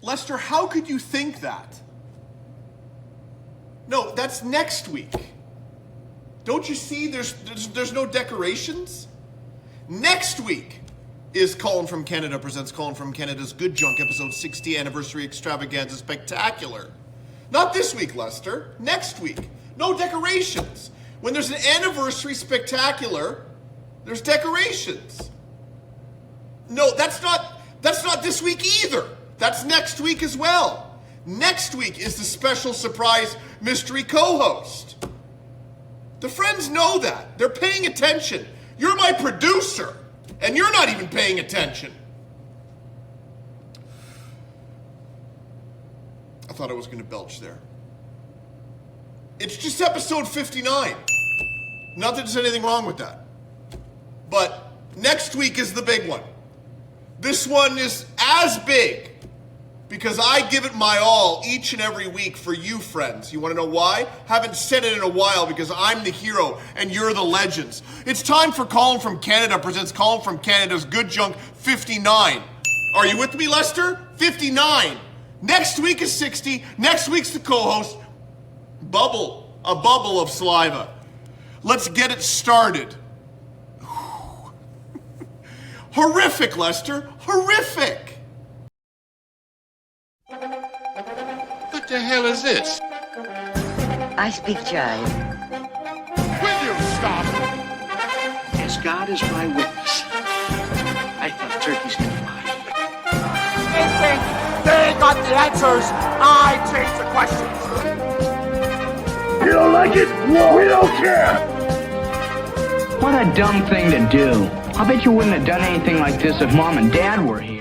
Lester, how could you think that? No, that's next week. Don't you see there's no decorations? Next week is Colin from Canada presents Colin from Canada's Good Junk episode 60 anniversary extravaganza spectacular. Not this week, Lester. Next week. No decorations. When there's an anniversary spectacular, there's decorations. No, that's not this week either. That's next week as well. Next week is the special surprise mystery co-host. The friends know that. They're paying attention. You're my producer, and you're not even paying attention. I thought I was going to belch there. It's just episode 59. Not that there's anything wrong with that. But next week is the big one. This one is as big because I give it my all each and every week for you, friends. You want to know why? Haven't said it in a while because I'm the hero and you're the legends. It's time for Colin from Canada presents Colin from Canada's Good Junk 59. Are you with me, Lester? 59. Next week is 60. Next week's the co-host. A bubble of saliva. Let's get it started. Horrific, Lester. Horrific. What the hell is this? I speak jive. Will you stop? As God is my witness, I thought turkeys could fly. They think they got the answers. I change the questions. You don't like it? We don't care. What a dumb thing to do. I bet you wouldn't have done anything like this if Mom and Dad were here.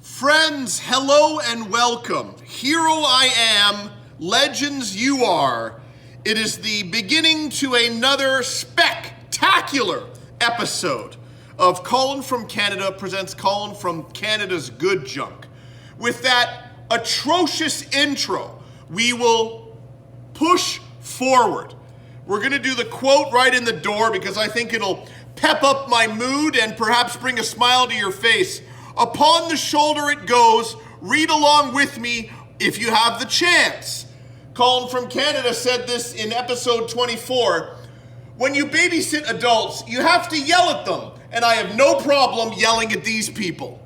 Friends, hello and welcome. Hero I am, legends you are. It is the beginning to another spectacular episode of Colin from Canada presents Colin from Canada's Good Junk. With that atrocious intro, we will push forward. We're going to do the quote right in the door because I think it'll pep up my mood and perhaps bring a smile to your face. Upon the shoulder it goes. Read along with me if you have the chance. Colin from Canada said this in episode 24. When you babysit adults, you have to yell at them, and I have no problem yelling at these people.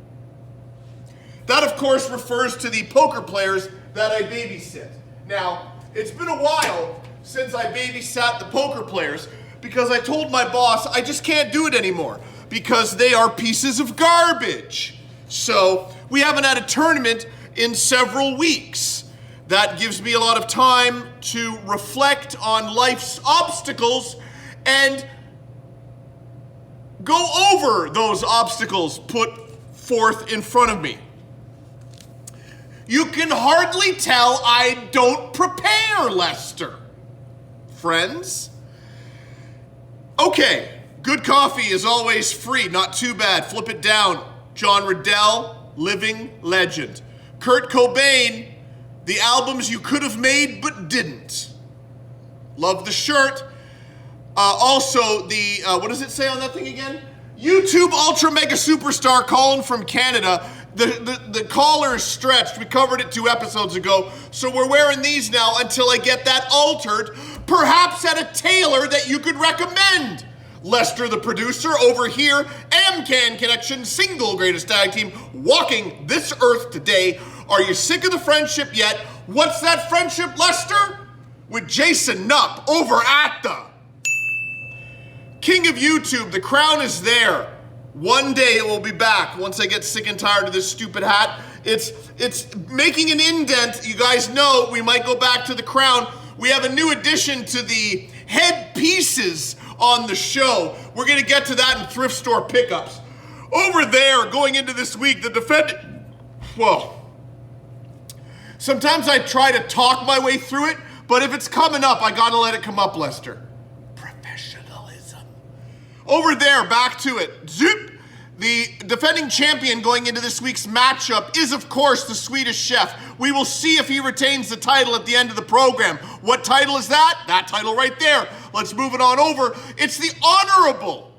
That, of course, refers to the poker players that I babysit. Now, it's been a while since I babysat the poker players because I told my boss I just can't do it anymore because they are pieces of garbage. So we haven't had a tournament in several weeks. That gives me a lot of time to reflect on life's obstacles and go over those obstacles put forth in front of me. You can hardly tell I don't prepare, Lester. Friends? Okay, good coffee is always free, not too bad. Flip it down. John Riddell, living legend. Kurt Cobain, the albums you could have made but didn't. Love the shirt. Also, the, what does it say on that thing again? YouTube Ultra Mega Superstar Colin from Canada. The collar is stretched. We covered it 2 episodes ago. So we're wearing these now until I get that altered. Perhaps at a tailor that you could recommend. Lester, the producer, over here, AmCan Connection, single greatest tag team, walking this earth today. Are you sick of the friendship yet? What's that friendship, Lester? With Jason Nupp over at the King of YouTube. The crown is there. One day it will be back once I get sick and tired of this stupid hat. It's making an indent. You guys know we might go back to the crown. We have a new addition to the headpieces on the show. We're going to get to that in thrift store pickups. Over there, going into this week, the defendant... Whoa. Sometimes I try to talk my way through it, but if it's coming up, I got to let it come up, Lester. Professionalism. Over there, back to it. Zoop. The defending champion going into this week's matchup is, of course, the Swedish Chef. We will see if he retains the title at the end of the program. What title is that? That title right there. Let's move it on over. It's the honorable.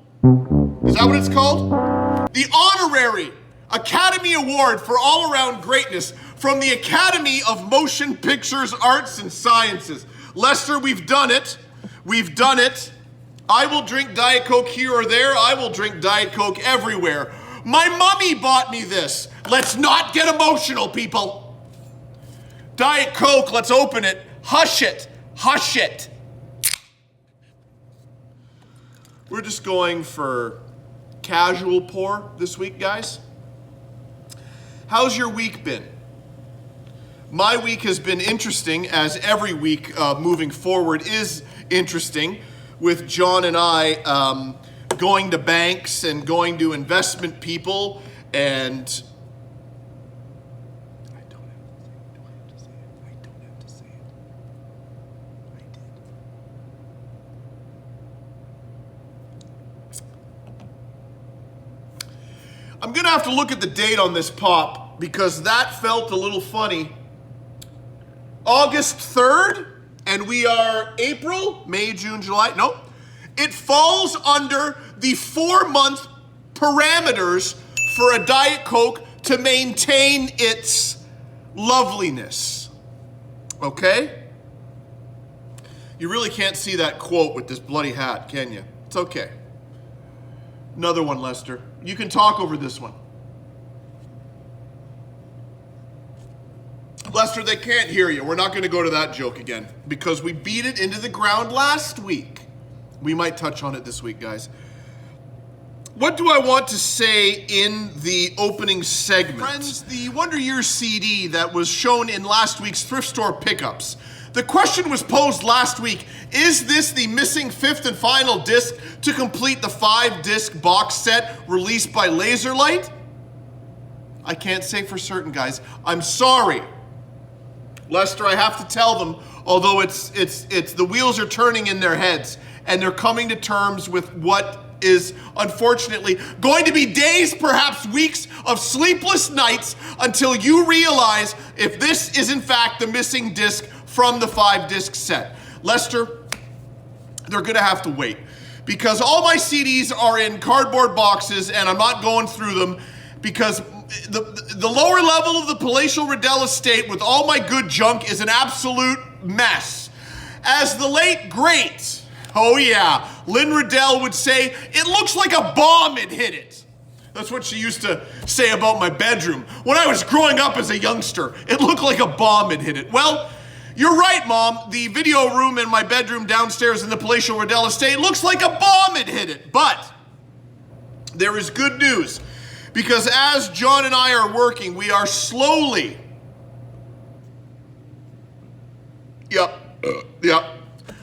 Is that what it's called? The honorary Academy Award for all-around greatness from the Academy of Motion Pictures, Arts, and Sciences. Lester, we've done it. We've done it. I will drink Diet Coke here or there. I will drink Diet Coke everywhere. My mummy bought me this. Let's not get emotional, people. Diet Coke, let's open it. Hush it. Hush it. We're just going for casual pour this week, guys. How's your week been? My week has been interesting, as every week moving forward is interesting, with John and I going to banks and going to investment people, and I don't have to say it. I did. I'm gonna have to look at the date on this pop because that felt a little funny. August 3rd, and we are April, May, June, July. Nope. It falls under the 4-month parameters for a Diet Coke to maintain its loveliness. Okay? You really can't see that quote with this bloody hat, can you? It's okay. Another one, Lester. You can talk over this one. Lester, they can't hear you. We're not going to go to that joke again because we beat it into the ground last week. We might touch on it this week, guys. What do I want to say in the opening segment? Friends, the Wonder Years CD that was shown in last week's thrift store pickups. The question was posed last week, is this the missing 5th and final disc to complete the 5-disc box set released by Laserlight? I can't say for certain, guys. I'm sorry. Lester, I have to tell them, although it's the wheels are turning in their heads and they're coming to terms with what is unfortunately going to be days, perhaps weeks of sleepless nights until you realize if this is in fact the missing disc from the 5-disc set. Lester, they're gonna have to wait because all my CDs are in cardboard boxes and I'm not going through them because the lower level of the palatial Riddell estate with all my good junk is an absolute mess. As the late great, oh yeah, Lynn Riddell would say, it looks like a bomb had hit it. That's what she used to say about my bedroom. When I was growing up as a youngster, it looked like a bomb had hit it. Well, you're right, Mom. The video room in my bedroom downstairs in the palatial Riddell estate looks like a bomb had hit it. But there is good news. Because as John and I are working, we are slowly,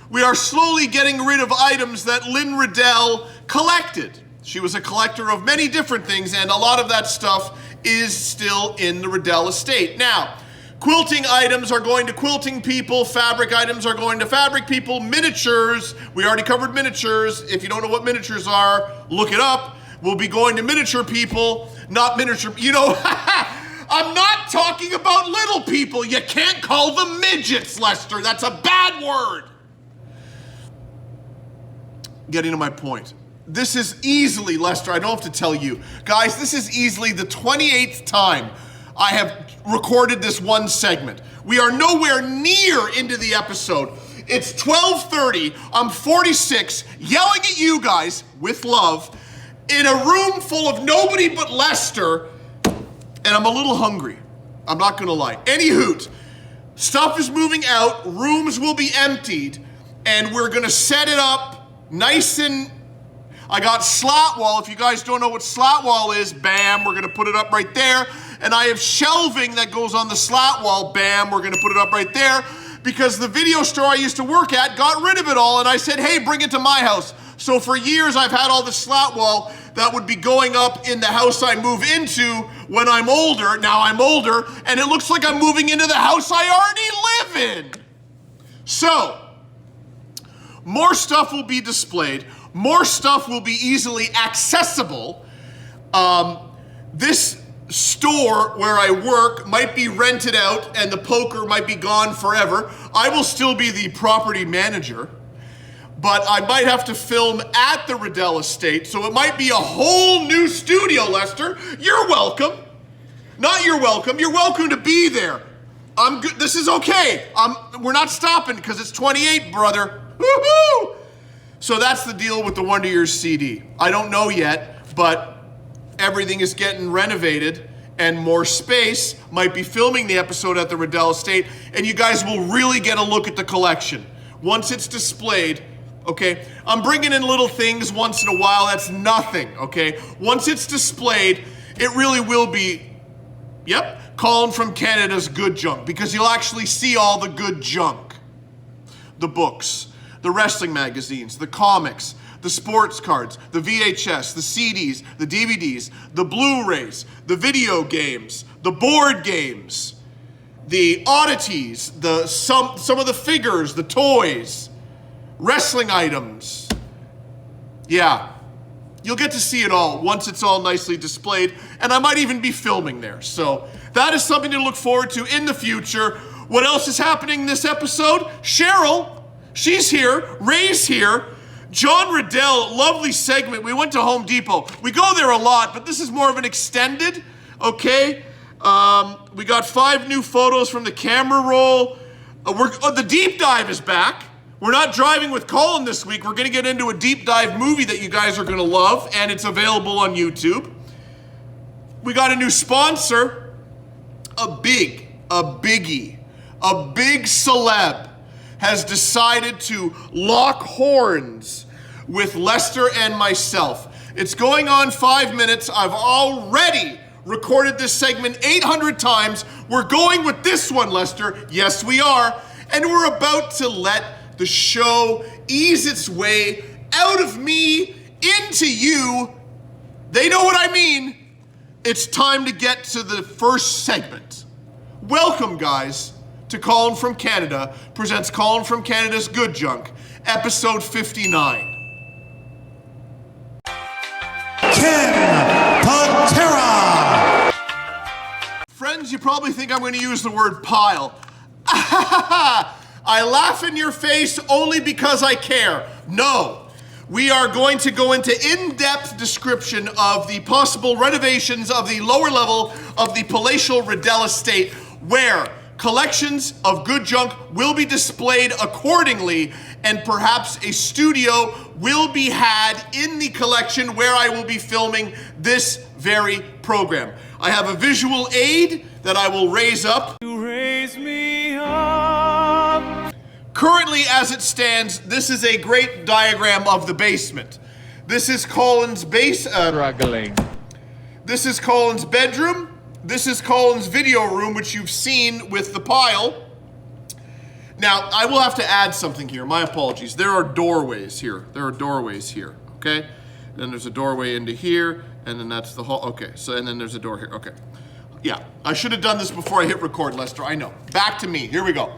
we are slowly getting rid of items that Lynn Riddell collected. She was a collector of many different things, and a lot of that stuff is still in the Riddell estate. Now, quilting items are going to quilting people, fabric items are going to fabric people, miniatures, we already covered miniatures. If you don't know what miniatures are, look it up. We'll be going to miniature people, not miniature, I'm not talking about little people. You can't call them midgets, Lester. That's a bad word. Getting to my point. This is easily, Lester, I don't have to tell you. Guys, this is easily the 28th time I have recorded this one segment. We are nowhere near into the episode. It's 12:30. I'm 46, yelling at you guys with love in a room full of nobody but Lester, and I'm a little hungry. I'm not gonna lie. Any hoot, stuff is moving out, rooms will be emptied, and we're gonna set it up nice and, I got slat wall. If you guys don't know what slat wall is, bam, we're gonna put it up right there. And I have shelving that goes on the slat wall, bam, we're gonna put it up right there. Because the video store I used to work at got rid of it all, and I said, hey, bring it to my house. So for years, I've had all the slat wall that would be going up in the house I move into when I'm older. Now I'm older, and it looks like I'm moving into the house I already live in. So, more stuff will be displayed. More stuff will be easily accessible. This store where I work might be rented out, and the poker might be gone forever. I will still be the property manager. but I might have to film at the Riddell estate, so it might be a whole new studio, Lester. You're welcome. Not you're welcome. You're welcome to be there. I'm good. This is okay. We're not stopping because it's 28, brother. Woohoo! So that's the deal with the Wonder Years CD. I don't know yet, but everything is getting renovated and more space. Might be filming the episode at the Riddell estate, and you guys will really get a look at the collection once it's displayed. Okay, I'm bringing in little things once in a while. That's nothing. Okay, once it's displayed, it really will be, yep, Colin from Canada's good junk, because you'll actually see all the good junk. The books, the wrestling magazines, the comics, the sports cards, the VHS, the CDs, the DVDs, the Blu-rays, the video games, the board games, the oddities, some of the figures, the toys, wrestling items. Yeah, you'll get to see it all once it's all nicely displayed, and I might even be filming there. So that is something to look forward to in the future. What else is happening this episode? Cheryl, she's here. Ray's here. John Riddell, lovely segment. We went to Home Depot. We go there a lot, but this is more of an extended, okay? We got 5 new photos from the camera roll. The deep dive is back. We're not driving with Colin this week. We're going to get into a deep dive movie that you guys are going to love, and it's available on YouTube. We got a new sponsor, a big celeb has decided to lock horns with Lester and myself. It's going on 5 minutes. I've already recorded this segment 800 times. We're going with this one, Lester. Yes, we are. And we're about to let the show ease its way out of me into you. They know what I mean. It's time to get to the first segment. Welcome, guys, to Colin from Canada presents Colin from Canada's Good Junk, episode 59. Ken Patera. Friends, you probably think I'm going to use the word pile. I laugh in your face only because I care. No, we are going to go into in-depth description of the possible renovations of the lower level of the palatial Riddell estate, where collections of good junk will be displayed accordingly, and perhaps a studio will be had in the collection where I will be filming this very program. I have a visual aid that I will raise up. You raise me up. Currently, as it stands, this is a great diagram of the basement. This is Colin's struggling. This is Colin's bedroom. This is Colin's video room, which you've seen with the pile. Now, I will have to add something here. My apologies. There are doorways here. Okay? Then there's a doorway into here, and then that's the hall. Okay, so, and then there's a door here. Okay. Yeah, I should have done this before I hit record, Lester. I know. Back to me. Here we go.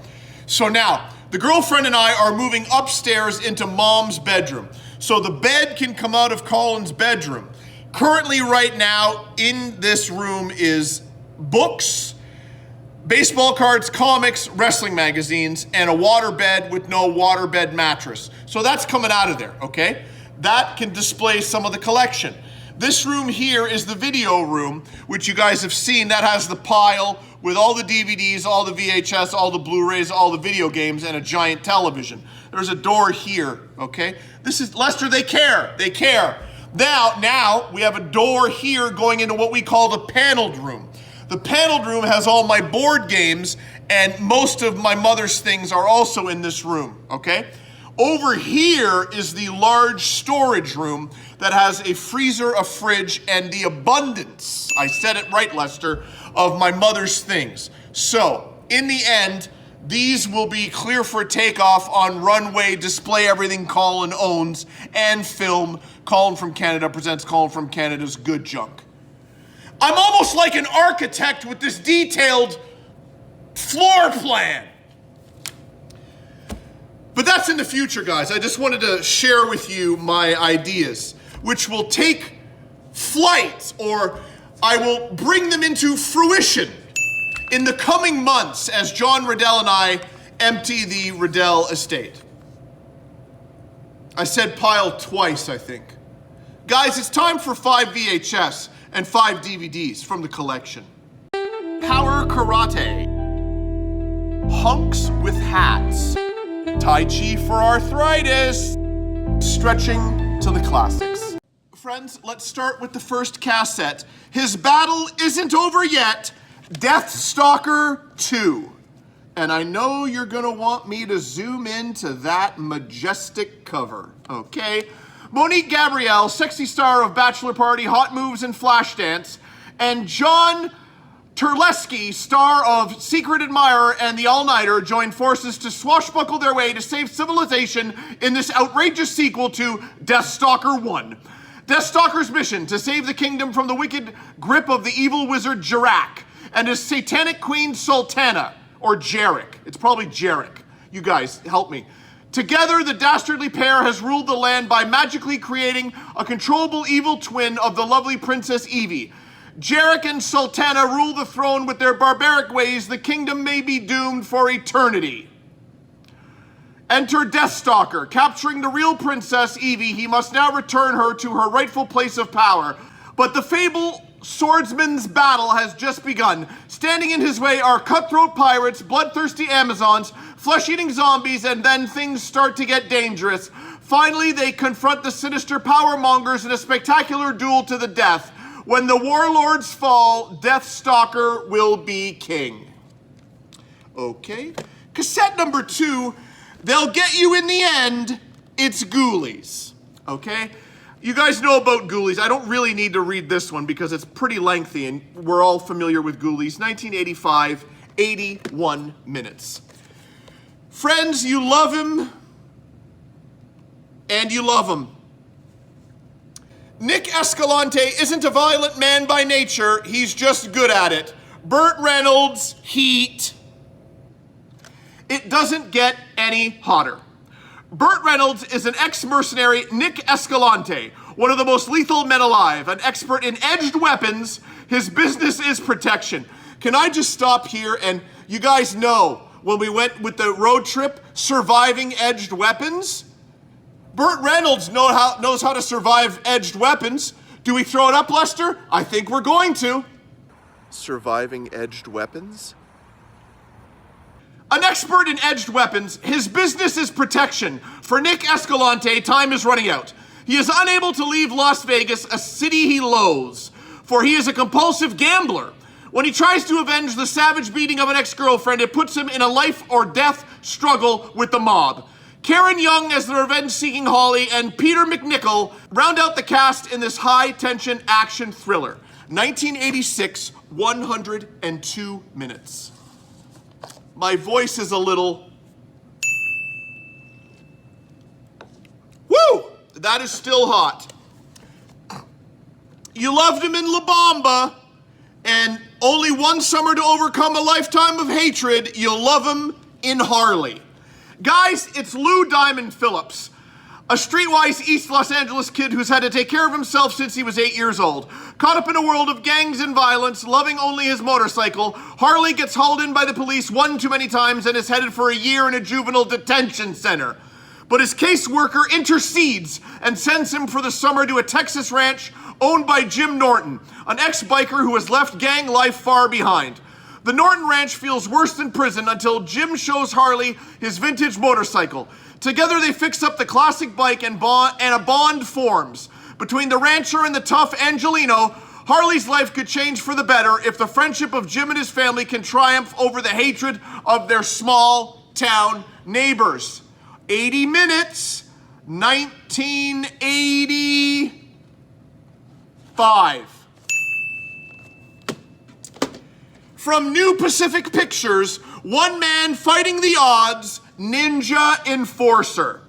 So now, the girlfriend and I are moving upstairs into Mom's bedroom. So the bed can come out of Colin's bedroom. Currently, right now, in this room is books, baseball cards, comics, wrestling magazines, and a waterbed with no waterbed mattress. So that's coming out of there, okay? That can display some of the collection. This room here is the video room, which you guys have seen. That has the pile with all the DVDs, all the VHS, all the Blu-rays, all the video games, and a giant television. There's a door here, okay? This is, Lester, they care. Now we have a door here going into what we call the paneled room. The paneled room has all my board games, and most of my mother's things are also in this room, okay? Over here is the large storage room that has a freezer, a fridge, and the abundance, I said it right, Lester, of my mother's things. So, in the end, these will be clear for takeoff on runway, display everything Colin owns, and film Colin from Canada presents Colin from Canada's Good Junk. I'm almost like an architect with this detailed floor plan. But that's in the future, guys. I just wanted to share with you my ideas, which will take flight, or I will bring them into fruition in the coming months as John Riddell and I empty the Riddell estate. I said pile twice, I think. Guys, it's time for 5 VHS and 5 DVDs from the collection. Power Karate. Hunks with Hats. Tai Chi for Arthritis. Stretching to the classics. Friends, let's start with the first cassette. His battle isn't over yet. Deathstalker 2. And I know you're gonna want me to zoom into that majestic cover, okay? Monique Gabrielle, sexy star of Bachelor Party, Hot Moves, and Flashdance, and John Terlesky, star of Secret Admirer and The All-Nighter, join forces to swashbuckle their way to save civilization in this outrageous sequel to Deathstalker 1. Deathstalker's mission to save the kingdom from the wicked grip of the evil wizard Jarak and his satanic queen Sultana, or Jarek. It's probably Jarek. You guys, help me. Together, the dastardly pair has ruled the land by magically creating a controllable evil twin of the lovely Princess Evie. Jarek and Sultana rule the throne with their barbaric ways. The kingdom may be doomed for eternity. Enter Deathstalker. Capturing the real Princess Evie, he must now return her to her rightful place of power. But the fable swordsman's battle has just begun. Standing in his way are cutthroat pirates, bloodthirsty Amazons, flesh-eating zombies, and then things start to get dangerous. Finally, they confront the sinister power mongers in a spectacular duel to the death. When the warlords fall, Deathstalker will be king. Okay. Cassette number 2, they'll get you in the end. It's Ghoulies. Okay? You guys know about Ghoulies. I don't really need to read this one because it's pretty lengthy and we're all familiar with Ghoulies. 1985, 81 minutes. Friends, you love him and you love him. Nick Escalante isn't a violent man by nature, he's just good at it. Burt Reynolds, Heat. It doesn't get any hotter. Burt Reynolds is an ex-mercenary Nick Escalante, one of the most lethal men alive, an expert in edged weapons. His business is protection. Can I just stop here and you guys know when we went with the road trip, surviving edged weapons? Burt Reynolds knows how to survive edged weapons. Do we throw it up, Lester? I think we're going to. Surviving edged weapons? An expert in edged weapons, his business is protection. For Nick Escalante, time is running out. He is unable to leave Las Vegas, a city he loathes, for he is a compulsive gambler. When he tries to avenge the savage beating of an ex-girlfriend, it puts him in a life or death struggle with the mob. Karen Young as the revenge-seeking Holly and Peter McNichol round out the cast in this high-tension action thriller. 1986, 102 minutes. My voice is a little... Woo! That is still hot. You loved him in La Bamba, and only one summer to overcome a lifetime of hatred. You'll love him in Harley. Guys, it's Lou Diamond Phillips, a streetwise East Los Angeles kid who's had to take care of himself since he was 8 years old. Caught up in a world of gangs and violence, loving only his motorcycle, Harley gets hauled in by the police one too many times and is headed for a year in a juvenile detention center. But his caseworker intercedes and sends him for the summer to a Texas ranch owned by Jim Norton, an ex-biker who has left gang life far behind. The Norton Ranch feels worse than prison until Jim shows Harley his vintage motorcycle. Together they fix up the classic bike and a bond forms. Between the rancher and the tough Angelino, Harley's life could change for the better if the friendship of Jim and his family can triumph over the hatred of their small town neighbors. 80 minutes, 1985. From New Pacific Pictures, one man fighting the odds, Ninja Enforcer.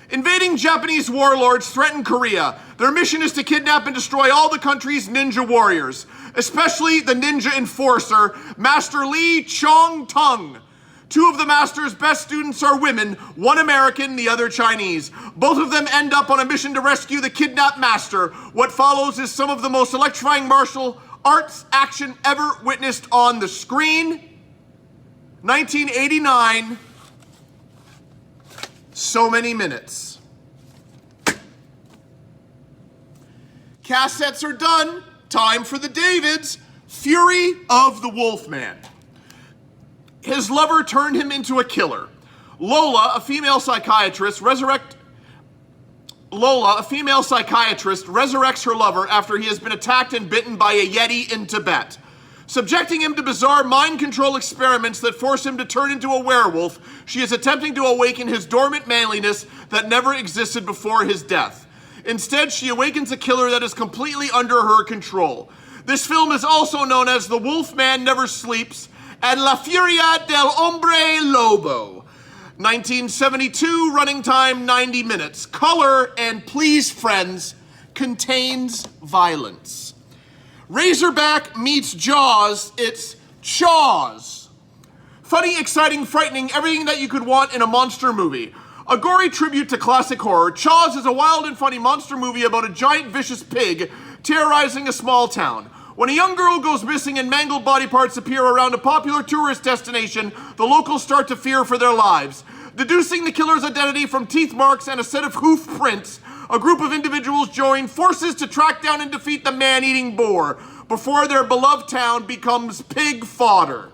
Invading Japanese warlords threaten Korea. Their mission is to kidnap and destroy all the country's ninja warriors, especially the Ninja Enforcer, Master Lee Chong-tung. Two of the Master's best students are women, one American, the other Chinese. Both of them end up on a mission to rescue the kidnapped Master. What follows is some of the most electrifying martial arts action ever witnessed on the screen. 1989. So many minutes. Cassettes are done. Time for the Davids. Fury of the Wolfman. His lover turned him into a killer. Lola, a female psychiatrist, resurrects her lover after he has been attacked and bitten by a yeti in Tibet. Subjecting him to bizarre mind control experiments that force him to turn into a werewolf, she is attempting to awaken his dormant manliness that never existed before his death. Instead, she awakens a killer that is completely under her control. This film is also known as The Wolfman Never Sleeps and La Furia del Hombre Lobo. 1972, running time 90 minutes. Color, and please friends, contains violence. Razorback meets Jaws, it's Chaws. Funny, exciting, frightening, everything that you could want in a monster movie. A gory tribute to classic horror, Chaws is a wild and funny monster movie about a giant vicious pig terrorizing a small town. When a young girl goes missing and mangled body parts appear around a popular tourist destination, the locals start to fear for their lives. Deducing the killer's identity from teeth marks and a set of hoof prints, a group of individuals join forces to track down and defeat the man-eating boar before their beloved town becomes pig fodder.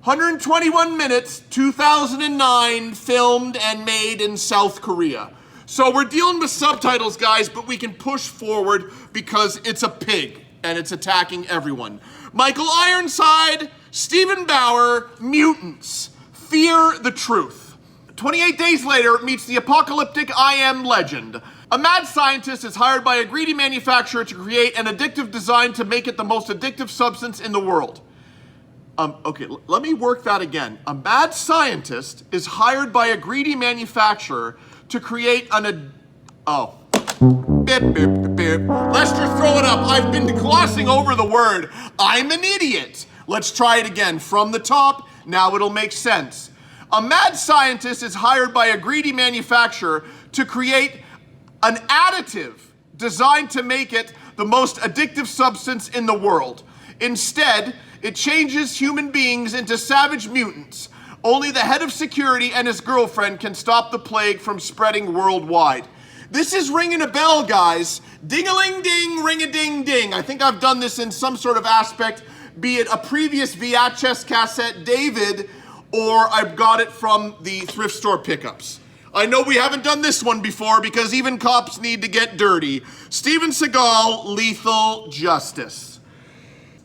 121 minutes, 2009, filmed and made in South Korea. So we're dealing with subtitles, guys, but we can push forward because it's a pig and it's attacking everyone. Michael Ironside, Stephen Bauer, Mutants. Fear the Truth. 28 days later meets the apocalyptic I Am Legend. A mad scientist is hired by a greedy manufacturer to create an addictive design to make it the most addictive substance in the world. Okay, let me work that again. A mad scientist is hired by a greedy manufacturer to create an Bip, bip, bip. Lester, throw it up. I've been glossing over the word. I'm an idiot. Let's try it again from the top. Now it'll make sense. A mad scientist is hired by a greedy manufacturer to create an additive designed to make it the most addictive substance in the world. Instead, it changes human beings into savage mutants. Only the head of security and his girlfriend can stop the plague from spreading worldwide. This is ringing a bell, guys. Ding-a-ling-ding, ring-a-ding-ding. I think I've done this in some sort of aspect, be it a previous VHS cassette, David, or I've got it from the thrift store pickups. I know we haven't done this one before because even cops need to get dirty. Steven Seagal, Lethal Justice.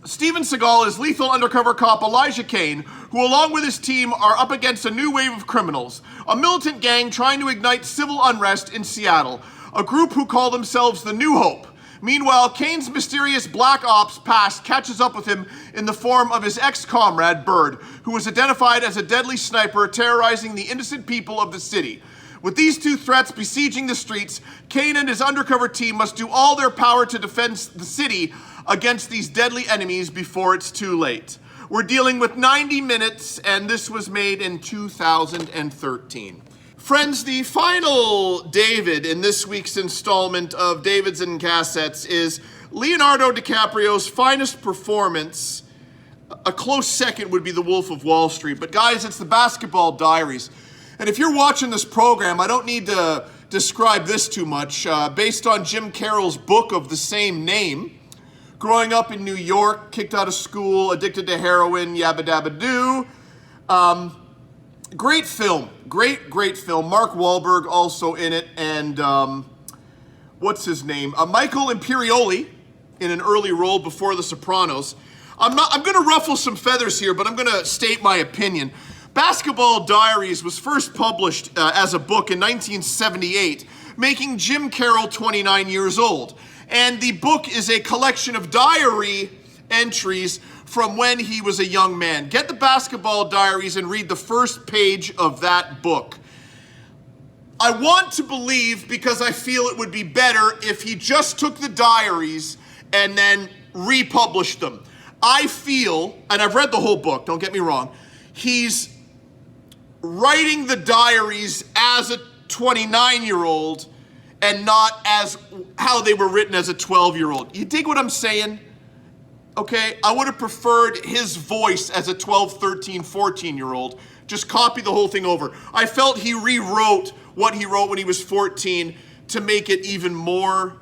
Steven Seagal is lethal undercover cop Elijah Kane, who along with his team are up against a new wave of criminals, a militant gang trying to ignite civil unrest in Seattle, a group who call themselves the New Hope. Meanwhile, Kane's mysterious black ops past catches up with him in the form of his ex-comrade, Bird, who was identified as a deadly sniper terrorizing the innocent people of the city. With these two threats besieging the streets, Kane and his undercover team must do all their power to defend the city against these deadly enemies before it's too late. We're dealing with 90 minutes, and this was made in 2013. Friends, the final David in this week's installment of Davids and Cassettes is Leonardo DiCaprio's finest performance. A close second would be The Wolf of Wall Street. But guys, it's the Basketball Diaries. And if you're watching this program, I don't need to describe this too much. Based on Jim Carroll's book of the same name, growing up in New York, kicked out of school, addicted to heroin, yabba dabba doo. Great film. Great film. Mark Wahlberg also in it. And what's his name? Michael Imperioli in an early role before The Sopranos. I'm going to ruffle some feathers here, but I'm going to state my opinion. Basketball Diaries was first published as a book in 1978, making Jim Carroll 29 years old. And the book is a collection of diary entries from when he was a young man. Get the Basketball Diaries and read the first page of that book. I want to believe, because I feel it would be better if he just took the diaries and then republished them. I feel, and I've read the whole book, don't get me wrong, he's writing the diaries as a 29-year-old and not as how they were written as a 12-year-old. You dig what I'm saying? Okay, I would have preferred his voice as a 12, 13, 14-year-old. Just copy the whole thing over. I felt he rewrote what he wrote when he was 14 to make it even more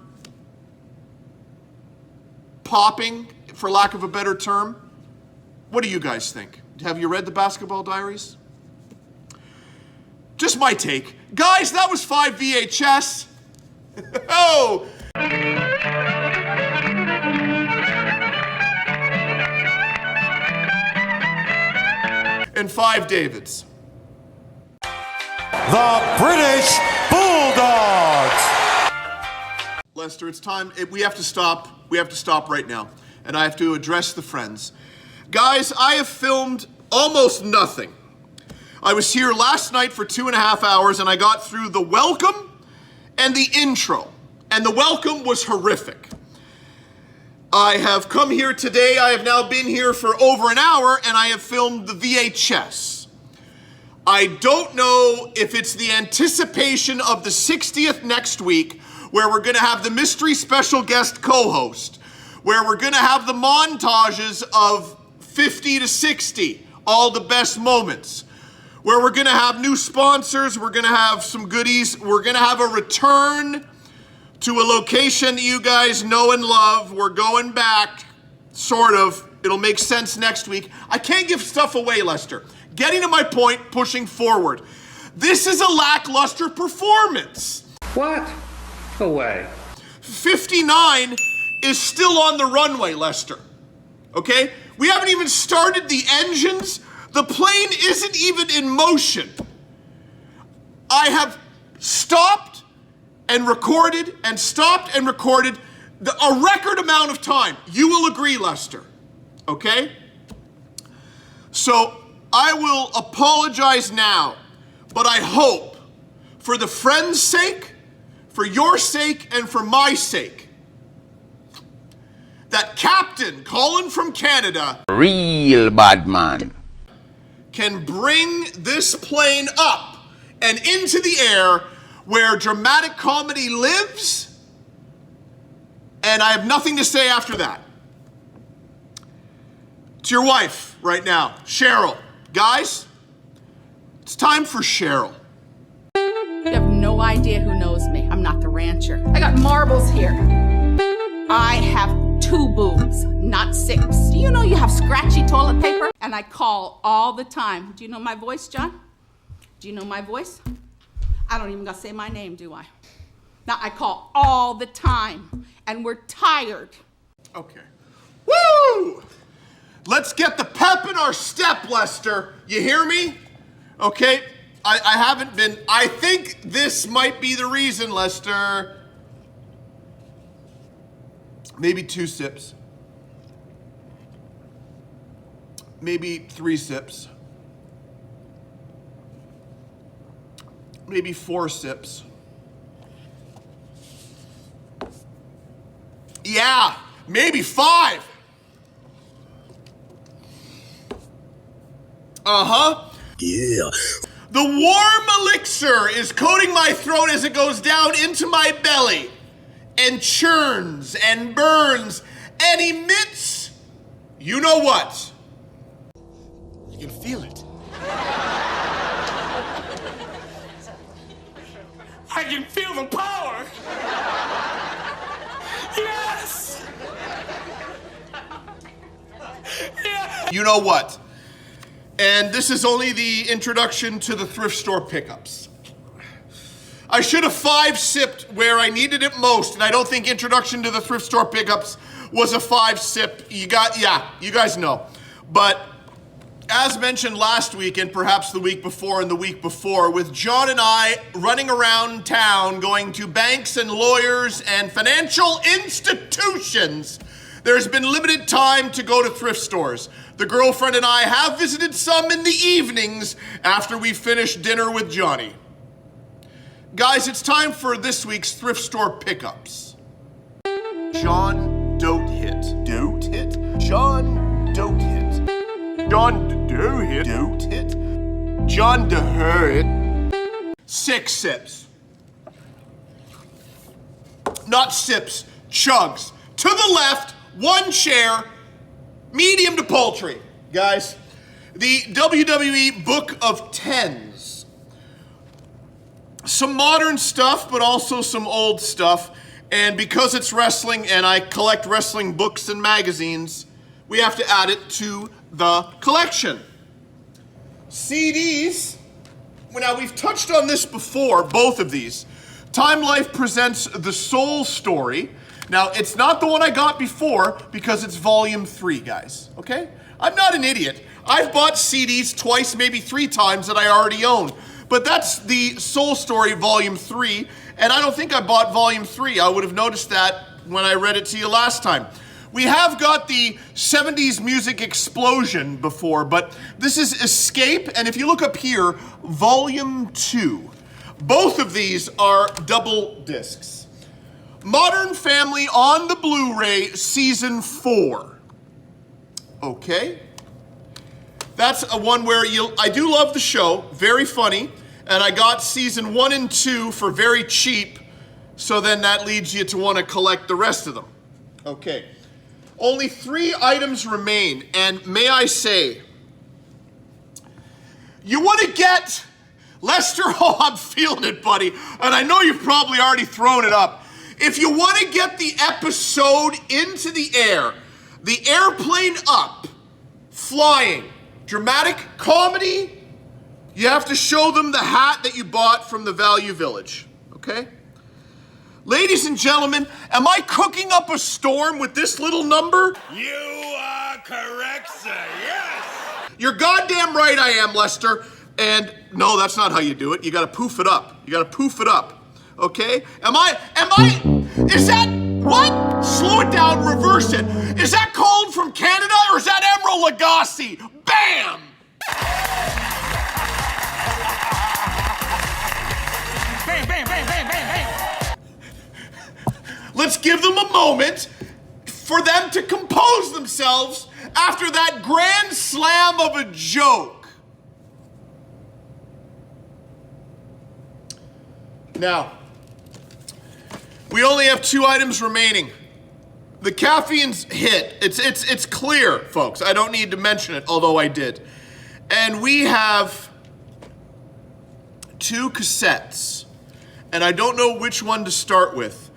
popping, for lack of a better term. What do you guys think? Have you read the Basketball Diaries? Just my take. Guys, that was 5 VHS. Oh! And 5 Davids. The British Bulldogs. Lester, it's time. We have to stop. We have to stop right now. And I have to address the friends. Guys, I have filmed almost nothing. I was here last night for 2.5 hours and I got through the welcome and the intro. And the welcome was horrific. I have come here today. I have now been here for over an hour and I have filmed the VHS. I don't know if it's the anticipation of the 60th next week, where we're going to have the mystery special guest co-host, where we're going to have the montages of 50 to 60, all the best moments, where we're going to have new sponsors, we're going to have some goodies, we're going to have a return to a location that you guys know and love. We're going back, sort of. It'll make sense next week. I can't give stuff away, Lester. Getting to my point, pushing forward. This is a lackluster performance. What? No way. 59 is still on the runway, Lester. Okay? We haven't even started the engines. The plane isn't even in motion. I have stopped and recorded and stopped and recorded a record amount of time. You will agree, Lester. Okay? So I will apologize now, but I hope, for the friends' sake, for your sake, and for my sake, that Captain Colin from Canada, real bad man, can bring this plane up and into the air where dramatic comedy lives, and I have nothing to say after that. To your wife right now, Cheryl. Guys, it's time for Cheryl. You have no idea who knows me. I'm not the rancher. I got marbles here. I have 2 boobs, not 6. Do you know you have scratchy toilet paper? And I call all the time. Do you know my voice, John? Do you know my voice? I don't even gotta say my name, do I? Now, I call all the time, and we're tired. Okay. Woo! Let's get the pep in our step, Lester. You hear me? Okay, I haven't been, I think this might be the reason, Lester. Maybe 2 sips. Maybe 3 sips. Maybe 4 sips. Yeah, maybe 5. Uh-huh. Yeah. The warm elixir is coating my throat as it goes down into my belly and churns and burns and emits, you know what? I can feel it. I can feel the power. Yes. Yes. You know what? And this is only the introduction to the thrift store pickups. I should have 5-sipped where I needed it most, and I don't think introduction to the thrift store pickups was a 5-sip. You guys know. But as mentioned last week, and perhaps the week before and the week before, with John and I running around town going to banks and lawyers and financial institutions, there's been limited time to go to thrift stores. The girlfriend and I have visited some in the evenings after we finished dinner with Johnny. Guys, it's time for this week's thrift store pickups. John Dote Hit. Dote Hit? John Dote Hit. John Dote Hit. Dote Hit. John DeHurt. 6 sips. Not sips, chugs. To the left, 1 share, medium to poultry. Guys, the WWE Book of Tens. Some modern stuff, but also some old stuff. And because it's wrestling and I collect wrestling books and magazines, we have to add it to the collection. CDs, now we've touched on this before, both of these. Time Life presents The Soul Story. Now, it's not the one I got before because it's volume 3, guys, okay? I'm not an idiot. I've bought CDs twice, maybe 3 times that I already own. But that's the Soul Story volume 3, and I don't think I bought volume 3. I would have noticed that when I read it to you last time. We have got the 70s music explosion before, but this is Escape, and if you look up here, volume 2. Both of these are double discs. Modern Family on the Blu-ray, season 4. Okay. That's a one where I do love the show, very funny, and I got season 1 and 2 for very cheap, so then that leads you to want to collect the rest of them. Okay. Only 3 items remain, and may I say, you want to get, Lester, oh, I'm feeling it, buddy, and I know you've probably already thrown it up. If you want to get the episode into the air, the airplane up, flying, dramatic comedy, you have to show them the hat that you bought from the Value Village, okay? Ladies and gentlemen, am I cooking up a storm with this little number? You are correct, sir, yes! You're goddamn right I am, Lester. And no, that's not how you do it. You gotta poof it up. You gotta poof it up, okay? Is that, what? Slow it down, reverse it. Is that Colin from Canada or is that Emerald Lagasse? Bam! Bam, bam, bam, bam, bam, bam. Let's give them a moment for them to compose themselves after that grand slam of a joke. Now, we only have 2 items remaining. The caffeine's hit. It's clear, folks. I don't need to mention it, although I did. And we have 2 cassettes. And I don't know which one to start with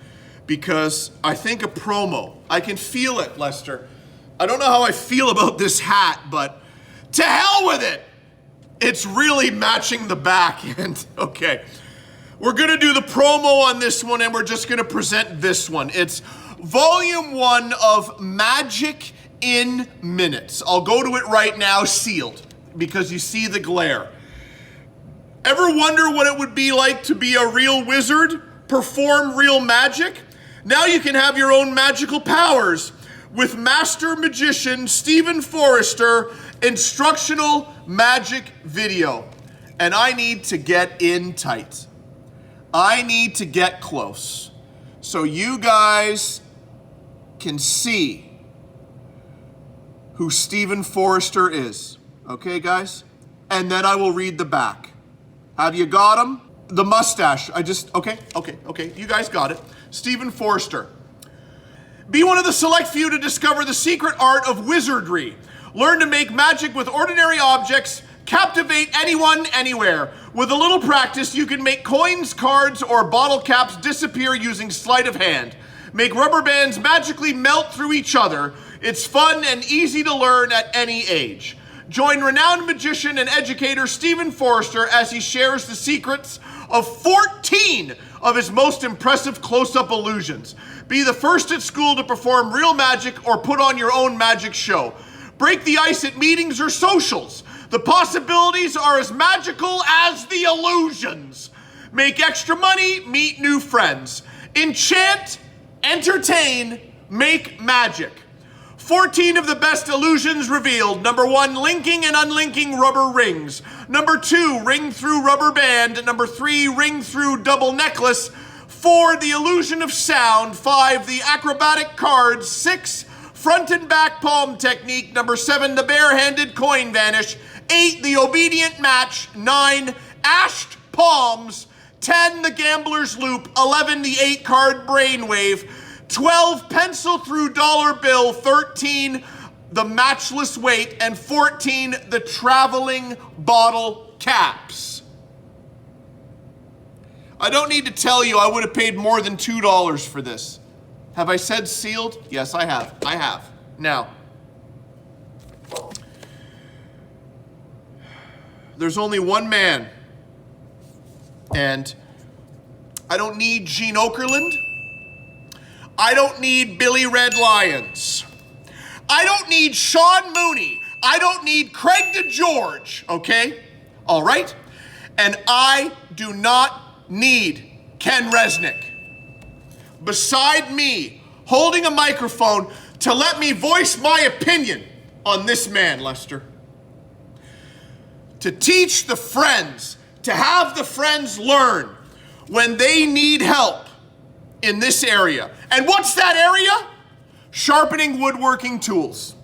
because I think a promo. I can feel it, Lester. I don't know how I feel about this hat, but to hell with it. It's really matching the back end. Okay. We're going to do the promo on this one, and we're just going to present this one. It's volume 1 of Magic in Minutes. I'll go to it right now, sealed, because you see the glare. Ever wonder what it would be like to be a real wizard, perform real magic? Now you can have your own magical powers with Master Magician Stephen Forrester instructional magic video. And I need to get in tight. I need to get close so you guys can see who Stephen Forrester is. Okay, guys? And then I will read the back. Have you got him? The mustache. Okay. You guys got it. Stephen Forrester. Be one of the select few to discover the secret art of wizardry. Learn to make magic with ordinary objects. Captivate anyone, anywhere. With a little practice, you can make coins, cards, or bottle caps disappear using sleight of hand. Make rubber bands magically melt through each other. It's fun and easy to learn at any age. Join renowned magician and educator Stephen Forrester as he shares the secrets of 14 of his most impressive close-up illusions. Be the first at school to perform real magic or put on your own magic show. Break the ice at meetings or socials. The possibilities are as magical as the illusions. Make extra money, meet new friends. Enchant, entertain, make magic. 14 of the best illusions revealed. Number 1, linking and unlinking rubber rings. Number 2, ring through rubber band. Number 3, ring through double necklace. 4, the illusion of sound. 5, the acrobatic cards. 6, front and back palm technique. Number 7, the barehanded coin vanish. 8, the obedient match. 9, ashed palms. 10, the gambler's loop. 11, the 8-card brainwave. 12, pencil through dollar bill. 13, the matchless weight. And 14, the traveling bottle caps. I don't need to tell you I would have paid more than $2 for this. Have I said sealed? Yes, I have. I have. Now, there's only one man, and I don't need Gene Okerlund. I don't need Billy Red Lions. I don't need Sean Mooney. I don't need Craig DeGeorge, okay? All right? And I do not need Ken Resnick beside me holding a microphone to let me voice my opinion on this man, Lester. To teach the friends, to have the friends learn when they need help in this area. And what's that area? Sharpening woodworking tools.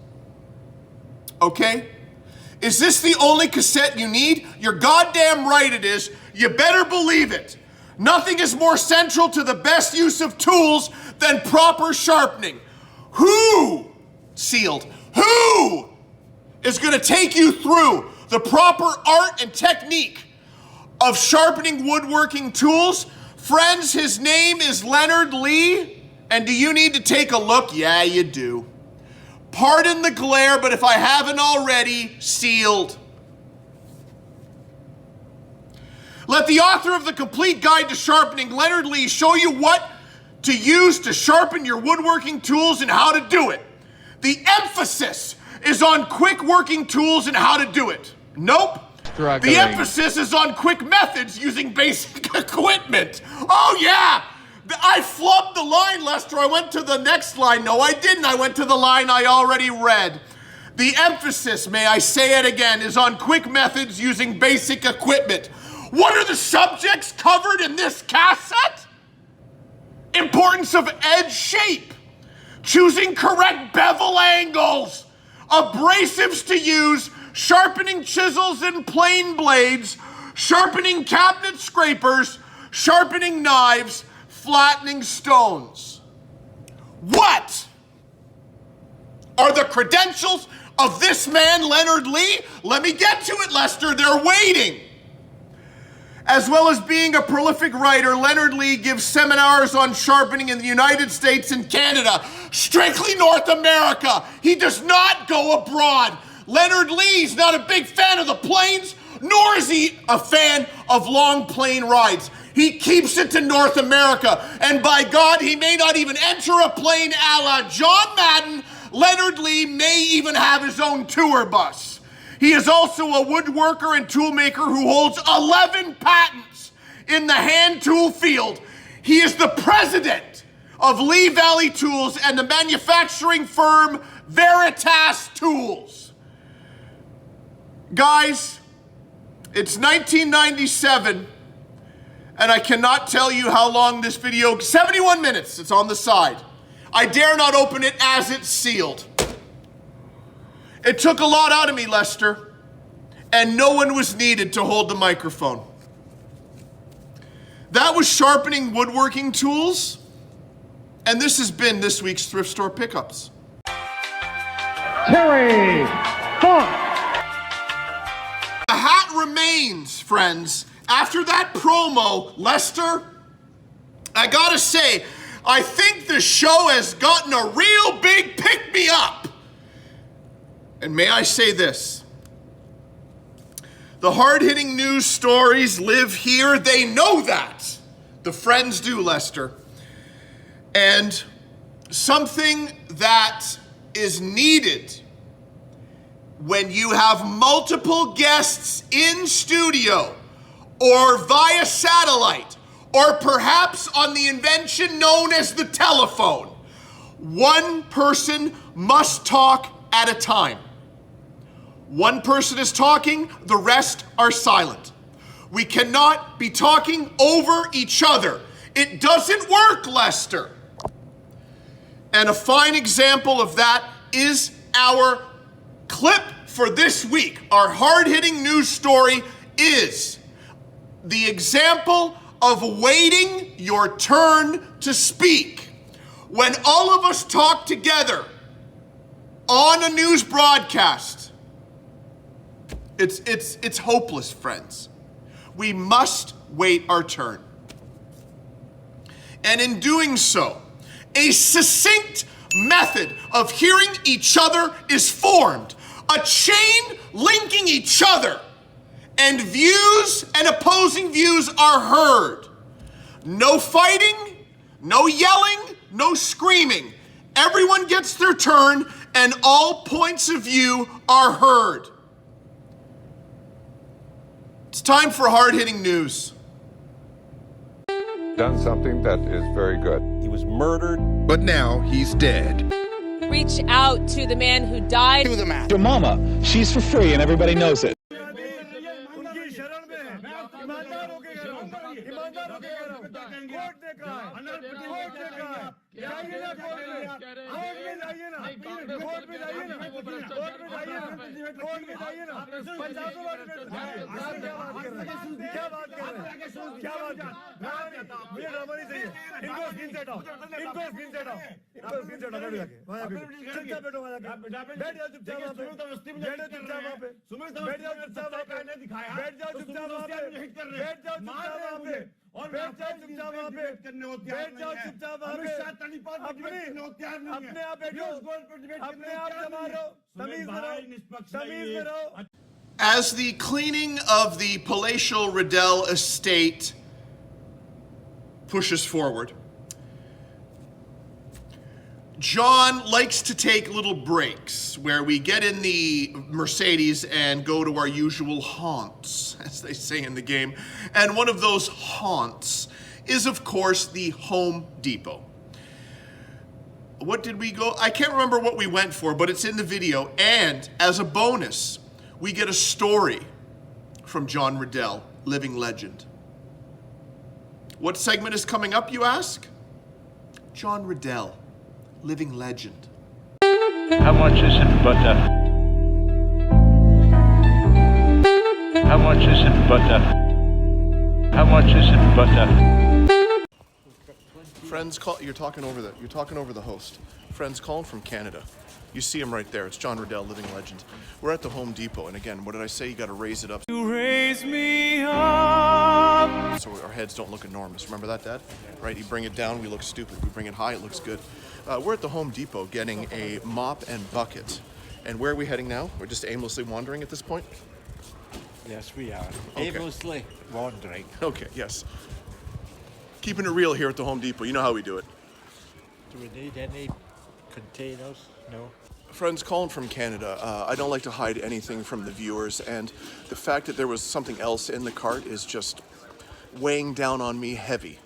Okay? Is this the only cassette you need? You're goddamn right it is. You better believe it. Nothing is more central to the best use of tools than proper sharpening. Who, sealed, who is going to take you through the proper art and technique of sharpening woodworking tools? Friends, his name is Leonard Lee. And do you need to take a look? Yeah, you do. Pardon the glare, but if I haven't already, sealed. Let the author of the Complete Guide to Sharpening, Leonard Lee, show you what to use to sharpen your woodworking tools and how to do it. The emphasis is on quick working tools and how to do it. Nope. The emphasis is on quick methods using basic equipment. Oh yeah! I flubbed the line, Lester. I went to the next line. No, I didn't. I went to the line I already read. The emphasis, may I say it again, is on quick methods using basic equipment. What are the subjects covered in this cassette? Importance of edge shape, choosing correct bevel angles, abrasives to use, sharpening chisels and plane blades, sharpening cabinet scrapers, sharpening knives, flattening stones. What are the credentials of this man, Leonard Lee? Let me get to it, Lester. They're waiting. As well as being a prolific writer, Leonard Lee gives seminars on sharpening in the United States and Canada. Strictly North America. He does not go abroad. Leonard Lee's not a big fan of the planes, nor is he a fan of long plane rides. He keeps it to North America. And by God, he may not even enter a plane a la John Madden. Leonard Lee may even have his own tour bus. He is also a woodworker and toolmaker who holds 11 patents in the hand tool field. He is the president of Lee Valley Tools and the manufacturing firm Veritas Tools. Guys, it's 1997, and I cannot tell you how long this video, 71 minutes, it's on the side. I dare not open it as it's sealed. It took a lot out of me, Lester, and no one was needed to hold the microphone. That was sharpening woodworking tools, and this has been this week's Thrift Store Pickups. Terry Funk. The hat remains, friends. After that promo, Lester, I gotta say, I think the show has gotten a real big pick-me-up. And may I say this, the hard-hitting news stories live here. They know that. The friends do, Lester. And something that is needed when you have multiple guests in studio or via satellite or perhaps on the invention known as the telephone, one person must talk at a time. One person is talking, the rest are silent. We cannot be talking over each other. It doesn't work, Lester. And a fine example of that is our clip for this week. Our hard-hitting news story is the example of waiting your turn to speak. When all of us talk together on a news broadcast, it's hopeless, friends. We must wait our turn. And in doing so, a succinct method of hearing each other is formed, a chain linking each other, and views and opposing views are heard. No fighting, no yelling, no screaming. Everyone gets their turn and all points of view are heard. It's time for hard-hitting news. Done something that is very good. He was murdered, but now he's dead. Reach out to the man who died. Do the math. Your mama, she's for free and everybody knows it. As the cleaning of the palatial Riddell estate pushes forward, John likes to take little breaks where we get in the Mercedes and go to our usual haunts, as they say in the game. And one of those haunts is, of course, the Home Depot. What did we go? I can't remember what we went for, but it's in the video. And as a bonus, we get a story from John Riddell, living legend. What segment is coming up, you ask? John Riddell, living legend. How much is in butter? How much is in butter? How much is in butter? Friends call. You're talking over the host. Friends calling from Canada. You see him right there. It's John Riddell, living legend. We're at the Home Depot, and again, what did I say? You got to raise it up. You raise me up. So our heads don't look enormous. Remember that, Dad? Right? You bring it down, we look stupid. We bring it high, it looks good. We're at the Home Depot getting a mop and bucket. And where are we heading now? We're just aimlessly wandering at this point? Yes, we are. Okay. Aimlessly wandering. Okay, yes. Keeping it real here at the Home Depot. You know how we do it. Do we need any containers? No. Friends calling from Canada. I don't like to hide anything from the viewers, and the fact that there was something else in the cart is just weighing down on me heavy,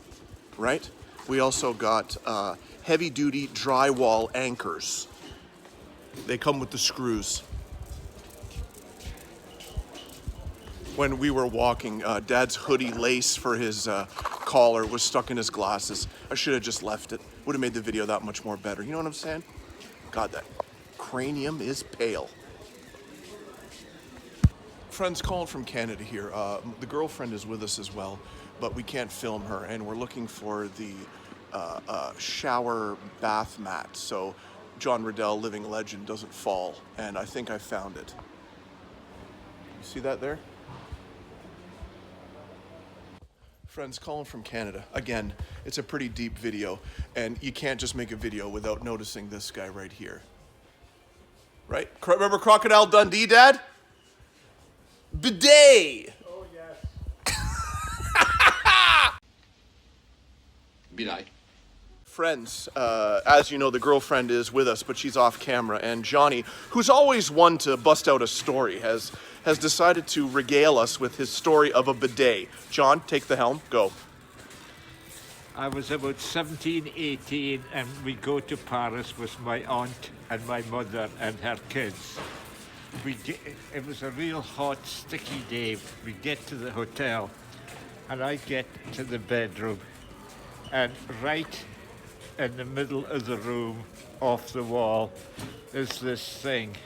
right? We also got heavy-duty drywall anchors. They come with the screws. When we were walking, Dad's hoodie lace for his collar was stuck in his glasses. I should have just left it. Would have made the video that much more better. You know what I'm saying? God, that cranium is pale. Friends calling from Canada here. The girlfriend is with us as well, but we can't film her, and we're looking for the shower bath mat so John Riddell, living legend, doesn't fall, and I think I found it. You see that there? Friends calling from Canada. Again, it's a pretty deep video, and you can't just make a video without noticing this guy right here. Right? Remember Crocodile Dundee, Dad? Bidet! Oh, yes. Bidet. Friends, as you know, the girlfriend is with us, but she's off camera, and Johnny, who's always one to bust out a story, has decided to regale us with his story of a bidet. John, take the helm, go. I was about 17, 18, and we go to Paris with my aunt and my mother and her kids. It was a real hot, sticky day. We get to the hotel, and I get to the bedroom, and right in the middle of the room, off the wall, is this thing.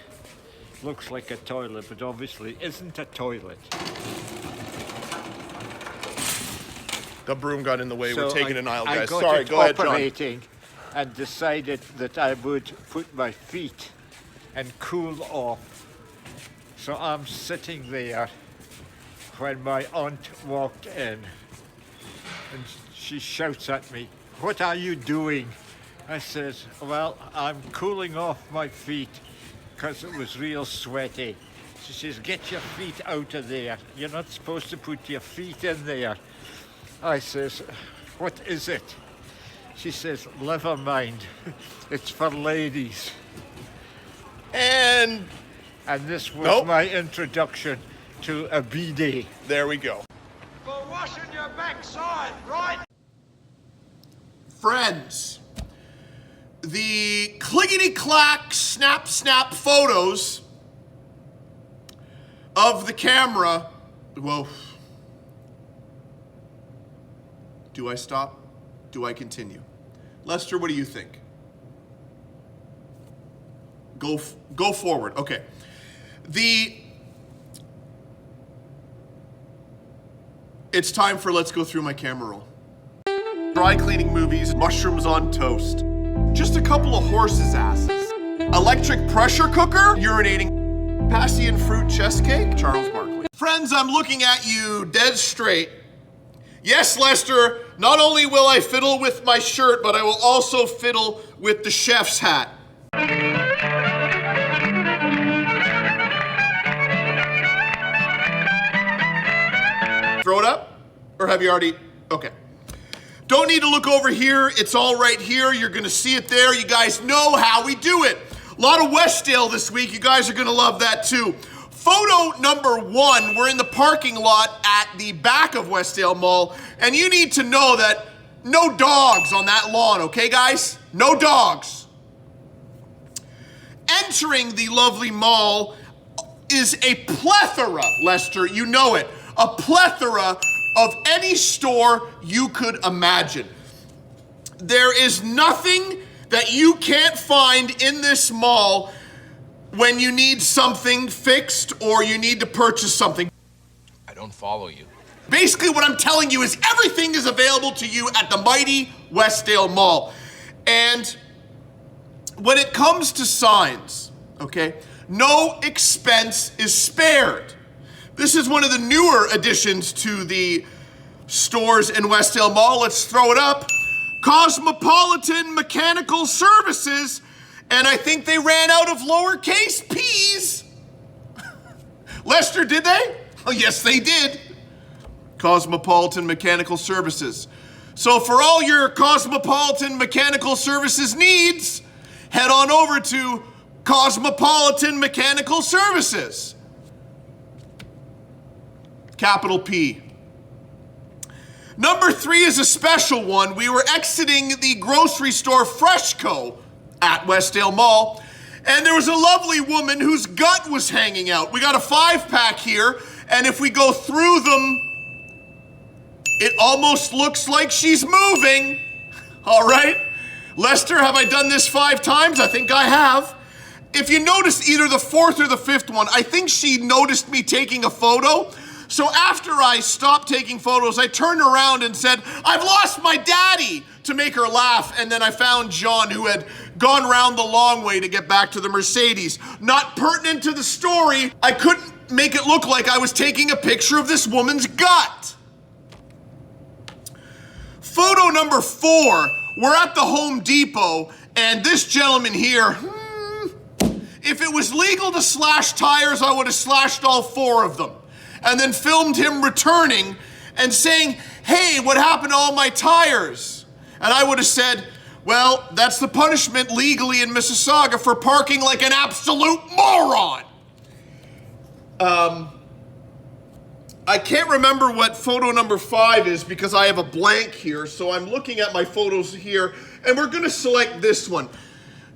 Looks like a toilet, but obviously isn't a toilet. The broom got in the way. So we're taking an aisle, guys. I got Sorry, go ahead, John. operating and decided that I would put my feet and cool off. So I'm sitting there when my aunt walked in, and she shouts at me, what are you doing? I says, well, I'm cooling off my feet because it was real sweaty. She says, get your feet out of there. You're not supposed to put your feet in there. I says, what is it? She says, never mind. It's for ladies. And this was my introduction to a bidet. There we go. For washing your backside, right? Friends, the clickety-clack, snap photos of the camera. Whoa. Do I stop? Do I continue? Lester, what do you think? Go forward. Okay. It's time for Let's Go Through My Camera Roll. Dry cleaning movies, mushrooms on toast. Just a couple of horses' asses. Electric pressure cooker, urinating. Passion fruit chest cake, Charles Barkley. Friends, I'm looking at you dead straight. Yes, Lester, not only will I fiddle with my shirt, but I will also fiddle with the chef's hat. Throw it up? Or have you already? Okay. Don't need to look over here. It's all right here. You're going to see it there. You guys know how we do it. A lot of Westdale this week. You guys are going to love that too. Photo number 1, we're in the parking lot at the back of Westdale Mall, and you need to know that no dogs on that lawn, okay guys? No dogs. Entering the lovely mall is a plethora, Lester, you know it, a plethora of any store you could imagine. There is nothing that you can't find in this mall when you need something fixed or you need to purchase something. I don't follow you. Basically what I'm telling you is everything is available to you at the mighty Westdale Mall. And when it comes to signs, okay, no expense is spared. This is one of the newer additions to the stores in Westdale Mall. Let's throw it up. Cosmopolitan Mechanical Services. And I think they ran out of lowercase p's. Lester, did they? Oh, yes, they did. Cosmopolitan Mechanical Services. So for all your Cosmopolitan Mechanical Services needs, head on over to Cosmopolitan Mechanical Services. Capital P. Number 3 is a special one. We were exiting the grocery store Freshco at Westdale Mall, and there was a lovely woman whose gut was hanging out. We got a 5-pack here, and if we go through them, it almost looks like she's moving. All right. Lester, have I done this 5 times? I think I have. If you notice either the 4th or the 5th one, I think she noticed me taking a photo. So after I stopped taking photos, I turned around and said, I've lost my daddy, to make her laugh. And then I found John, who had gone round the long way to get back to the Mercedes. Not pertinent to the story, I couldn't make it look like I was taking a picture of this woman's gut. Photo number 4, we're at the Home Depot, and this gentleman here, if it was legal to slash tires, I would have slashed all 4 of them. And then filmed him returning and saying, hey, what happened to all my tires? And I would have said, well, that's the punishment legally in Mississauga for parking like an absolute moron. I can't remember what photo number 5 is because I have a blank here. So I'm looking at my photos here, and we're gonna select this one.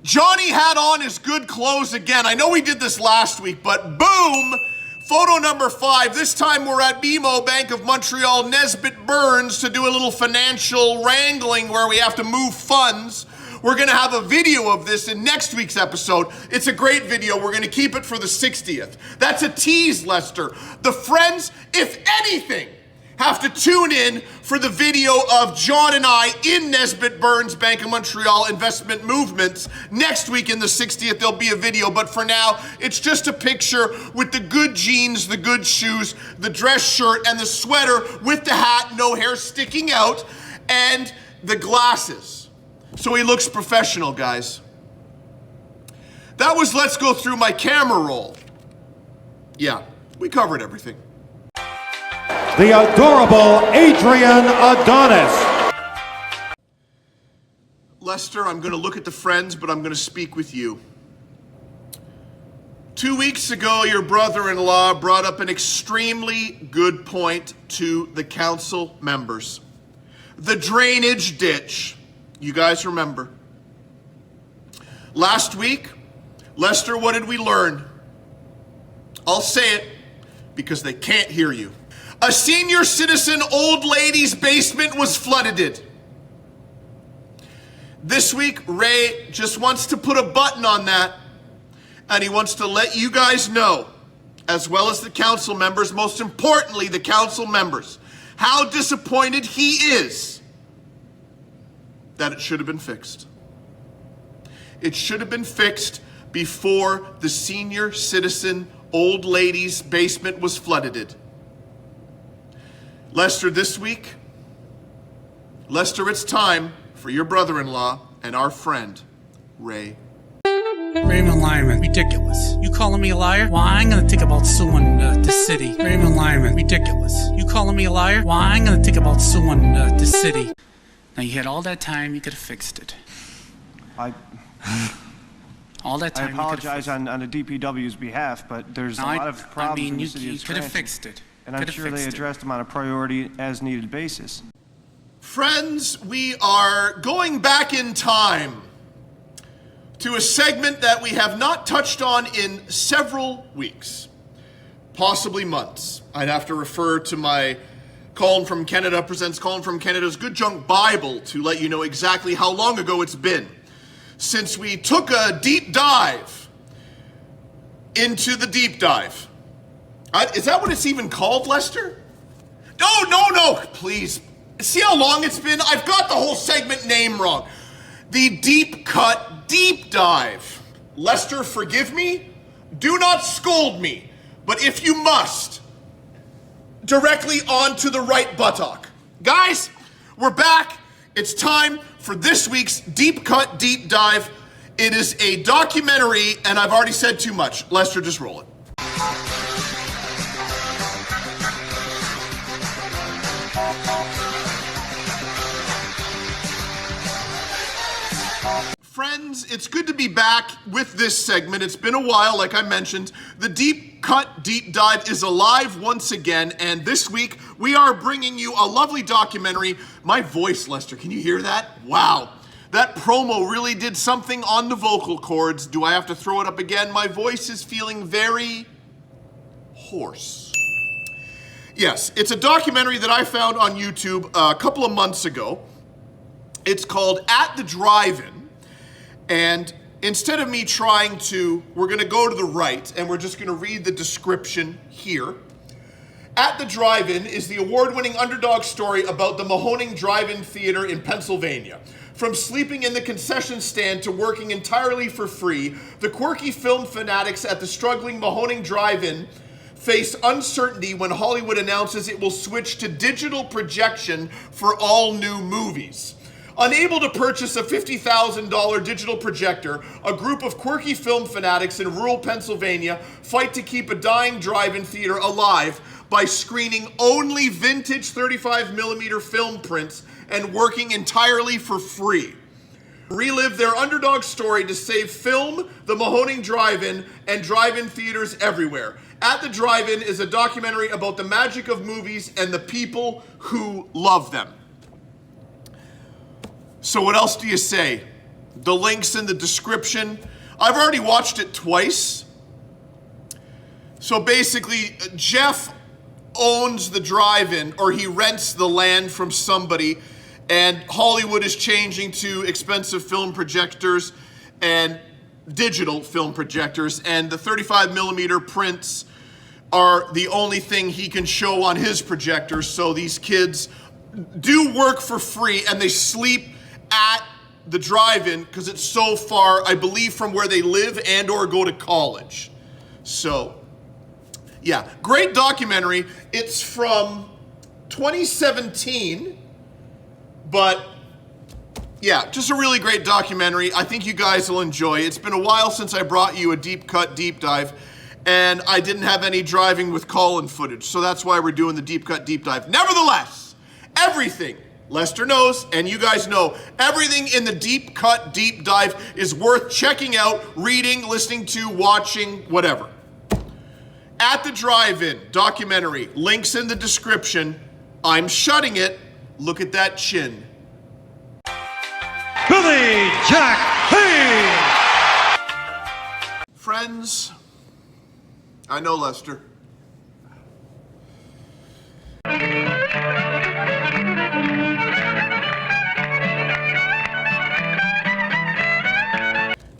Johnny had on his good clothes again. I know we did this last week, but boom, photo number 5. This time we're at BMO, Bank of Montreal, Nesbitt Burns, to do a little financial wrangling where we have to move funds. We're gonna have a video of this in next week's episode. It's a great video. We're gonna keep it for the 60th. That's a tease, Lester. The friends, if anything, have to tune in for the video of John and I in Nesbitt Burns Bank of Montreal investment movements. Next week in the 60th, there'll be a video, but for now, it's just a picture with the good jeans, the good shoes, the dress shirt, and the sweater with the hat, no hair sticking out. And the glasses so he looks professional, guys. That was Let's Go Through My Camera Roll. Yeah, we covered everything. The adorable Adrian Adonis. Lester, I'm going to look at the friends, but I'm going to speak with you. 2 weeks ago, your brother-in-law brought up an extremely good point to the council members. The drainage ditch. You guys remember. Last week, Lester, what did we learn? I'll say it because they can't hear you. A senior citizen old lady's basement was flooded. This week, Ray just wants to put a button on that, and he wants to let you guys know, as well as the council members, most importantly, the council members, how disappointed he is that it should have been fixed. It should have been fixed before the senior citizen old lady's basement was flooded. Lester, this week, Lester, it's time for your brother-in-law and our friend, Ray. Raymond Lyman, ridiculous. You calling me a liar? Well, I ain't gonna think about suing the city. Raymond Lyman, ridiculous. You calling me a liar? Well, I ain't gonna think about suing the city. Now, you had all that time, you could have fixed it. All that time, I apologize on the DPW's behalf, but there's a lot of problems in the city of Scranton. You could have fixed it. And I'm sure they addressed them on a priority as needed basis. Friends, we are going back in time to a segment that we have not touched on in several weeks, possibly months. I'd have to refer to my Colin from Canada presents Colin from Canada's Good Junk Bible to let you know exactly how long ago it's been since we took a deep dive into the deep dive. Is that what it's even called, Lester? No, please. See how long it's been? I've got the whole segment name wrong. The Deep Cut Deep Dive. Lester, forgive me. Do not scold me. But if you must, directly onto the right buttock. Guys, we're back. It's time for this week's Deep Cut Deep Dive. It is a documentary, and I've already said too much. Lester, just roll it. Friends, it's good to be back with this segment. It's been a while, like I mentioned. The Deep Cut Deep Dive is alive once again, and this week we are bringing you a lovely documentary. My voice, Lester, can you hear that? Wow. That promo really did something on the vocal cords. Do I have to throw it up again? My voice is feeling very hoarse. Yes, it's a documentary that I found on YouTube a couple of months ago. It's called At the Drive-In. And instead of me trying to, we're going to go to the right and we're just going to read the description here. At the Drive-In is the award-winning underdog story about the Mahoning Drive-In Theater in Pennsylvania. From sleeping in the concession stand to working entirely for free, the quirky film fanatics at the struggling Mahoning Drive-In face uncertainty when Hollywood announces it will switch to digital projection for all new movies. Unable to purchase a $50,000 digital projector, a group of quirky film fanatics in rural Pennsylvania fight to keep a dying drive-in theater alive by screening only vintage 35mm film prints and working entirely for free. Relive their underdog story to save film, the Mahoning Drive-In, and drive-in theaters everywhere. At the Drive-In is a documentary about the magic of movies and the people who love them. So what else do you say? The link's in the description. I've already watched it twice. So basically, Jeff owns the drive-in, or he rents the land from somebody, and Hollywood is changing to expensive film projectors and digital film projectors, and the 35mm prints are the only thing he can show on his projector. So these kids do work for free, and they sleep at the drive-in because it's so far, I believe, from where they live and or go to college. So, yeah, great documentary. It's from 2017, but Yeah, just a really great documentary. I think you guys will enjoy it. It's been a while since I brought you a deep cut deep dive, and I didn't have any driving with Colin footage, so that's why we're doing the deep cut deep dive. Nevertheless, everything Lester knows, and you guys know, everything in the deep cut deep dive is worth checking out, reading, listening to, watching, whatever. At the Drive-In documentary, links in the description. I'm shutting it. Look at that chin. Billy Jack Hayes! Friends, I know Lester.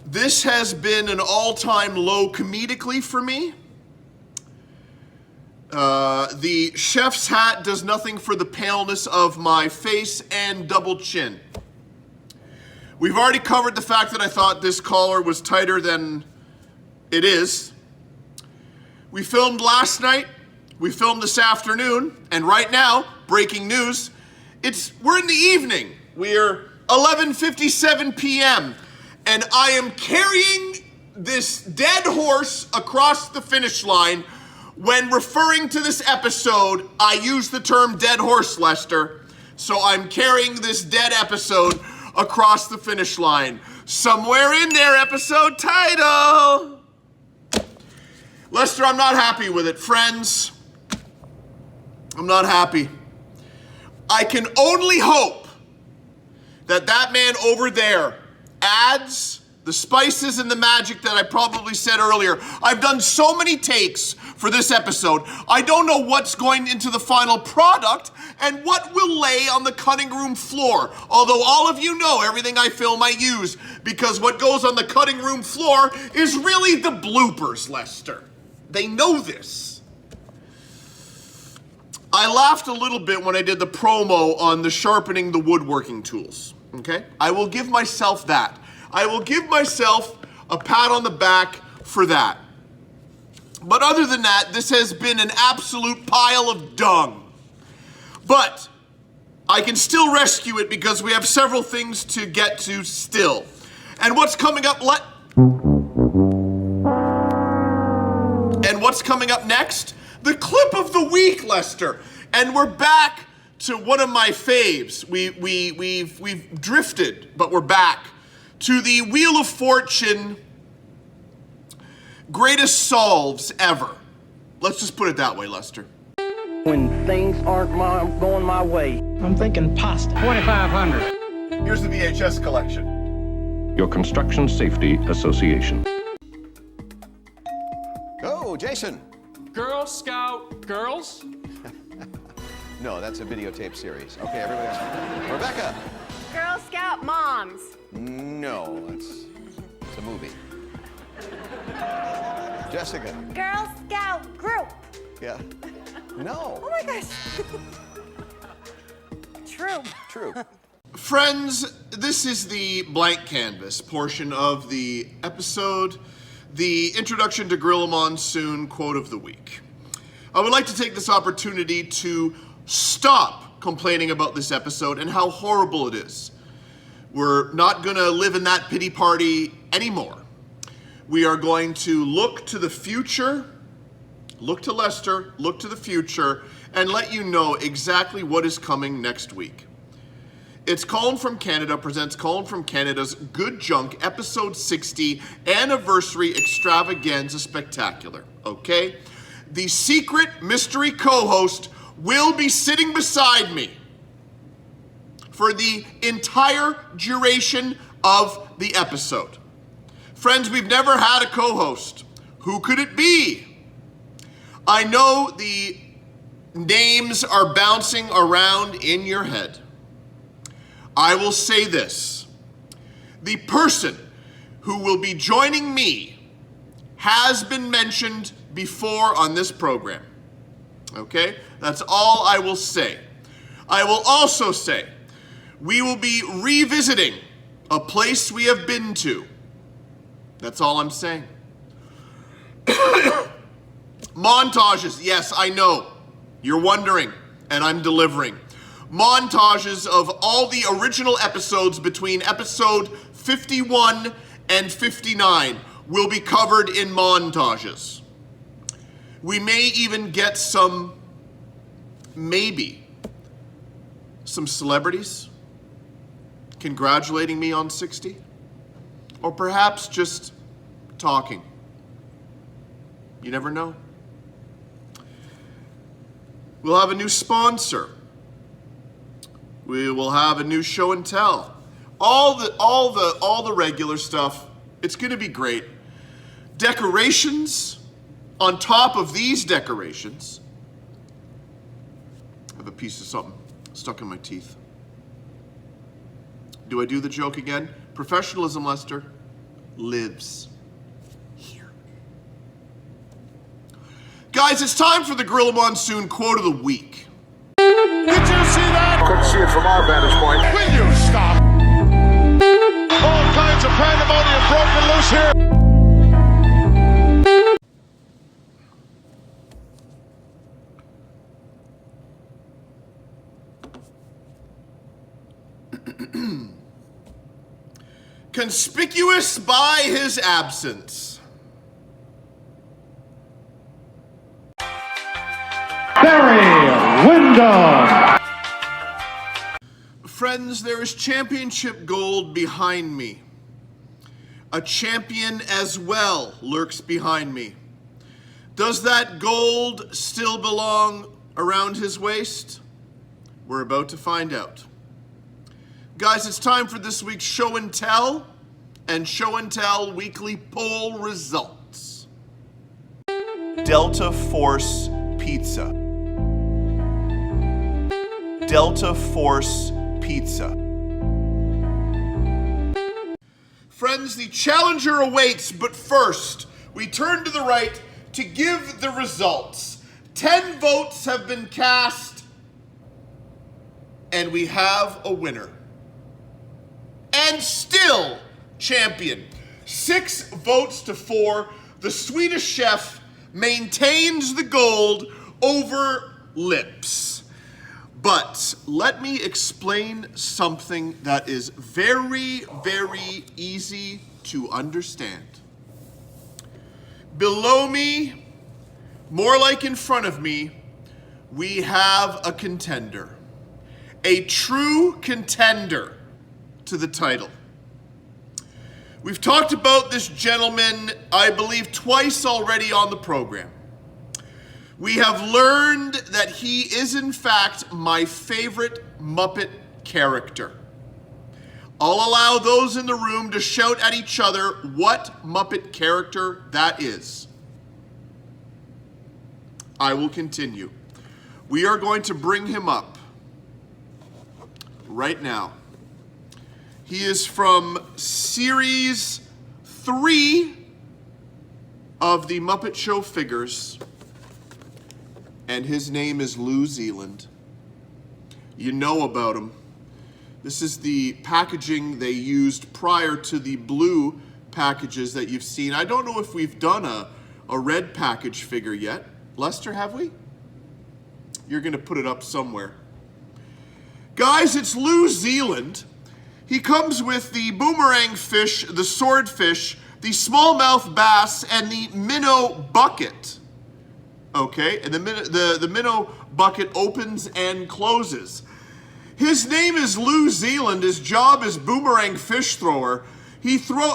This has been an all-time low comedically for me. The chef's hat does nothing for the paleness of my face and double chin. We've already covered the fact that I thought this collar was tighter than it is. We filmed last night, we filmed this afternoon, and right now, breaking news, we're in the evening. We're 11:57 p.m., and I am carrying this dead horse across the finish line. When referring to this episode, I use the term dead horse, Lester. So I'm carrying this dead episode across the finish line. Somewhere in there, episode title. Lester, I'm not happy with it. Friends, I'm not happy. I can only hope that that man over there adds the spices and the magic that I probably said earlier. I've done so many takes for this episode. I don't know what's going into the final product and what will lay on the cutting room floor. Although all of you know everything I film I use, because what goes on the cutting room floor is really the bloopers, Lester. They know this. I laughed a little bit when I did the promo on the sharpening the woodworking tools, okay? I will give myself that. I will give myself a pat on the back for that. But other than that, this has been an absolute pile of dung. But I can still rescue it because we have several things to get to still. And what's coming up next? The clip of the week, Lester. And we're back to one of my faves. We've drifted, but we're back to the Wheel of Fortune greatest solves ever. Let's just put it that way, Lester. When things aren't going my way, I'm thinking pasta. 2,500. Here's the VHS collection. Your Construction Safety Association. Oh, Jason. Girl Scout girls? No, that's a videotape series. Okay, everybody else. Rebecca. Girl Scout moms. No, it's a movie. Jessica. Girl Scout group. Yeah. No. Oh my gosh. True. Friends, this is the blank canvas portion of the episode, the Introduction to Gorilla Monsoon quote of the week. I would like to take this opportunity to stop complaining about this episode and how horrible it is. We're not going to live in that pity party anymore. We are going to look to the future, look to Lester, look to the future, and let you know exactly what is coming next week. It's Colin from Canada presents Colin from Canada's Good Junk Episode 60 Anniversary Extravaganza Spectacular, okay? The secret mystery co-host will be sitting beside me for the entire duration of the episode. Friends, we've never had a co-host. Who could it be? I know the names are bouncing around in your head. I will say this. The person who will be joining me has been mentioned before on this program. Okay? That's all I will say. I will also say we will be revisiting a place we have been to. That's all I'm saying. Montages, yes, I know. You're wondering, and I'm delivering. montages of all the original episodes between episode 51 and 59 will be covered in montages. We may even get some celebrities congratulating me on 60, or perhaps just talking. You never know. We'll have a new sponsor. We will have a new show and tell. All the regular stuff. It's going to be great. Decorations on top of these decorations. I have a piece of something stuck in my teeth. Do I do the joke again? Professionalism, Lester, lives here. Guys, it's time for the Gorilla Monsoon quote of the week. Did you see that? Couldn't see it from our vantage point. Will you stop? All kinds of pandemonium broken loose here. Conspicuous by his absence. Barry Windham. Friends, there is championship gold behind me. A champion as well lurks behind me. Does that gold still belong around his waist? We're about to find out. Guys, it's time for this week's Show and Tell weekly poll results. Delta Force Pizza. Delta Force Pizza. Friends, the challenger awaits, but first, we turn to the right to give the results. 10 votes have been cast, and we have a winner. And still champion. 6 votes to 4. The Swedish chef maintains the gold over lips. But let me explain something that is very, very easy to understand. Below me, more like in front of me, we have a contender. A true contender to the title. We've talked about this gentleman, I believe, twice already on the program. We have learned that he is, in fact, my favorite Muppet character. I'll allow those in the room to shout at each other what Muppet character that is. I will continue. We are going to bring him up right now. He is from Series 3 of the Muppet Show figures, and his name is Lou Zealand. You know about him. This is the packaging they used prior to the blue packages that you've seen. I don't know if we've done a red package figure yet. Lester, have we? You're going to put it up somewhere. Guys, it's Lou Zealand. He comes with the boomerang fish, the swordfish, the smallmouth bass, and the minnow bucket. Okay, and the minnow bucket opens and closes. His name is Lou Zealand. His job is boomerang fish thrower.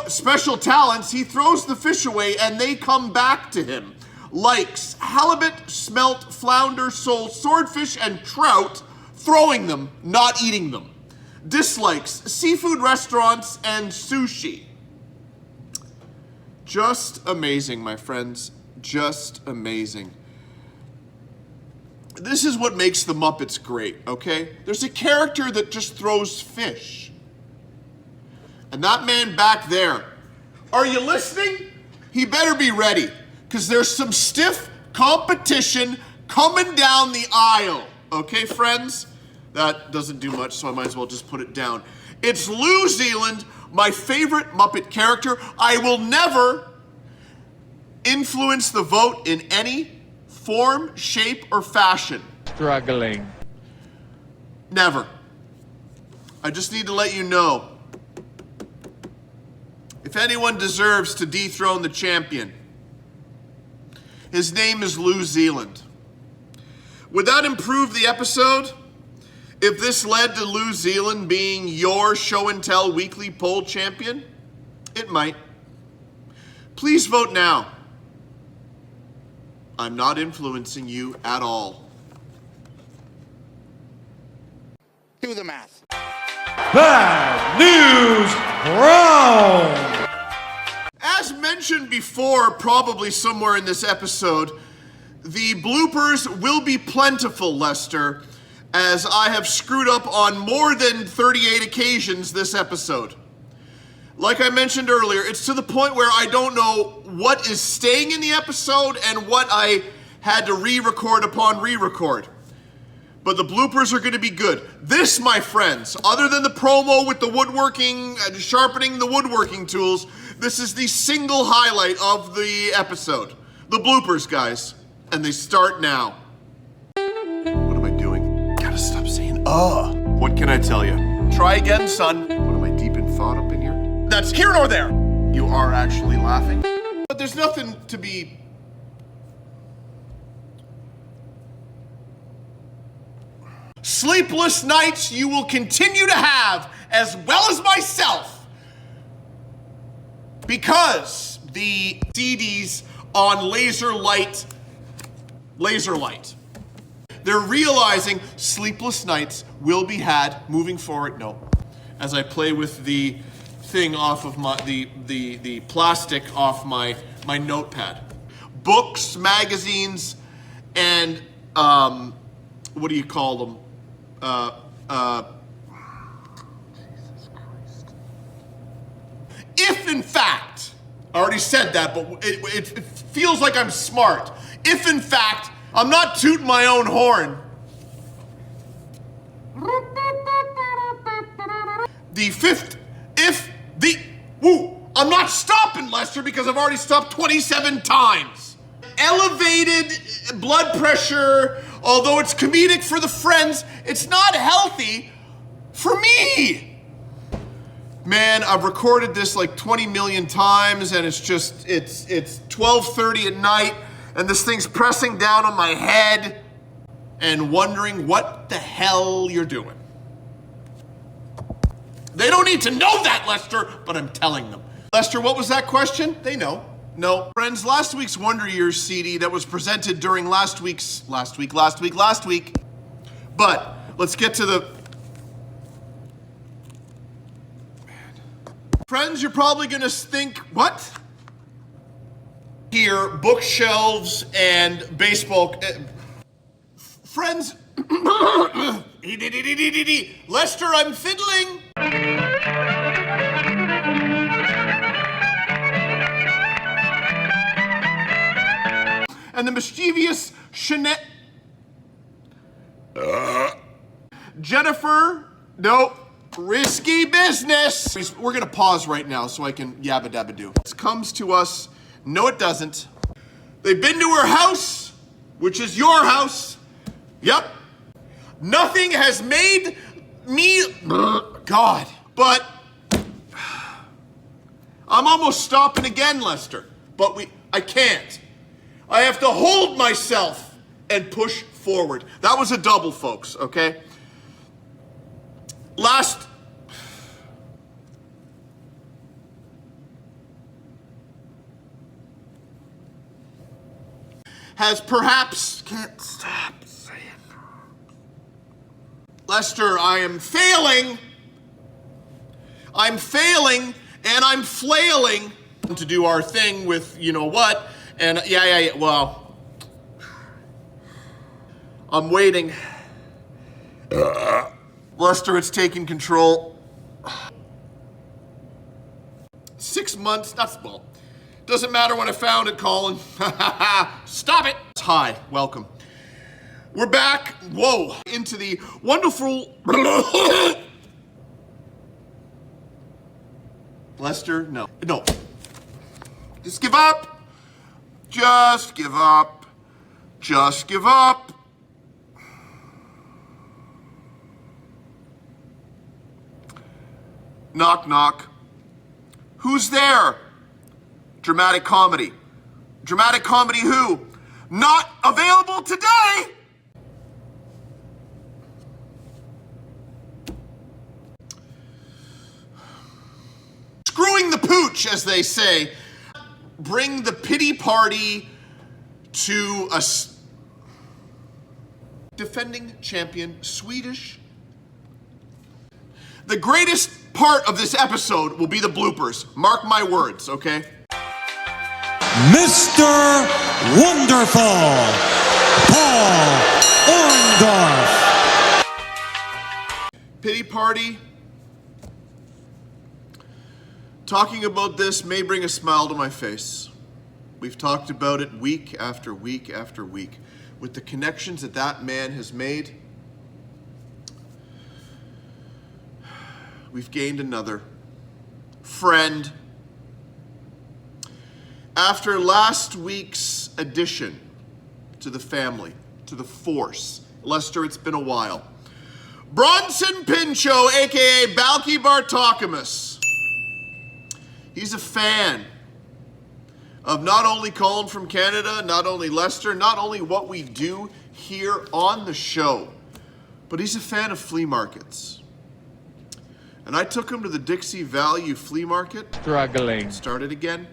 Special talents, he throws the fish away and they come back to him. Likes halibut, smelt, flounder, sole, swordfish, and trout, throwing them, not eating them. Dislikes seafood restaurants and sushi. Just amazing, my friends. Just amazing. This is what makes the Muppets great, okay? There's a character that just throws fish. And that man back there, are you listening? He better be ready, because there's some stiff competition coming down the aisle. Okay, friends? That doesn't do much, so I might as well just put it down. It's Lou Zealand, my favorite Muppet character. I will never influence the vote in any form, shape, or fashion. Struggling. Never. I just need to let you know, if anyone deserves to dethrone the champion, his name is New Zealand. Would that improve the episode if this led to New Zealand being your show and tell weekly poll champion? It might. Please vote now. I'm not influencing you at all. Do the math. Bad News Round! As mentioned before, probably somewhere in this episode, the bloopers will be plentiful, Lester, as I have screwed up on more than 38 occasions this episode. Like I mentioned earlier, it's to the point where I don't know what is staying in the episode and what I had to re-record upon re-record. But the bloopers are going to be good. This, my friends, other than the promo with the woodworking, sharpening the woodworking tools, this is the single highlight of the episode. The bloopers, guys. And they start now. What am I doing? Gotta stop saying, What can I tell you? Try again, son. What am I deep in thought up in here? That's here nor there. You are actually laughing. But there's nothing to be... Sleepless nights you will continue to have, as well as myself, because the CDs on laser light, they're realizing sleepless nights will be had moving forward. No, as I play with the thing off of my, the plastic off my notepad. Books, magazines, and, what do you call them? Jesus Christ. If in fact, I already said that, but it feels like I'm smart. If in fact, I'm not tooting my own horn. I'm not stopping, Lester, because I've already stopped 27 times. Elevated blood pressure, although it's comedic for the friends, it's not healthy for me. Man, I've recorded this like 20 million times, and it's 12:30 at night, and this thing's pressing down on my head and wondering what the hell you're doing. They don't need to know that, Lester, but I'm telling them. Lester, what was that question? They know. No. Friends, last week's Wonder Years CD that was presented during last week. But let's get to the... Friends, you're probably gonna think, what? Here, bookshelves and baseball... Friends... Lester, I'm fiddling! And the mischievous Jennifer, no, risky business. We're gonna pause right now so I can yabba dabba do. This comes to us, no it doesn't. They've been to her house, which is your house. Yep. Nothing has made me, God, but I'm almost stopping again, Lester, but I can't. I have to hold myself and push forward. That was a double, folks, okay? Last... has perhaps... Can't stop saying... Lester, I am failing. I'm failing, and I'm flailing to do our thing with you know what. And yeah, well, I'm waiting. Lester, it's taking control. 6 months, well, doesn't matter when I found it, Colin. Stop it. Hi, welcome. We're back, whoa, into the wonderful... Lester, no. Just give up. Just give up. Just give up. Knock, knock. Who's there? Dramatic comedy. Dramatic comedy who? Not available today! Screwing the pooch, as they say. Bring the pity party to a defending champion, Swedish. The greatest part of this episode will be the bloopers. Mark my words, okay? Mr. Wonderful, Paul Orndorff. Pity party. Talking about this may bring a smile to my face. We've talked about it week after week after week. With the connections that that man has made, we've gained another friend. After last week's addition to the family, to the force, Lester, it's been a while. Bronson Pinchot, aka Balky Bartokamus. He's a fan of not only Colin from Canada, not only Lester, not only what we do here on the show, but he's a fan of flea markets. And I took him to the Dixie Value Flea Market. Struggling. Started again.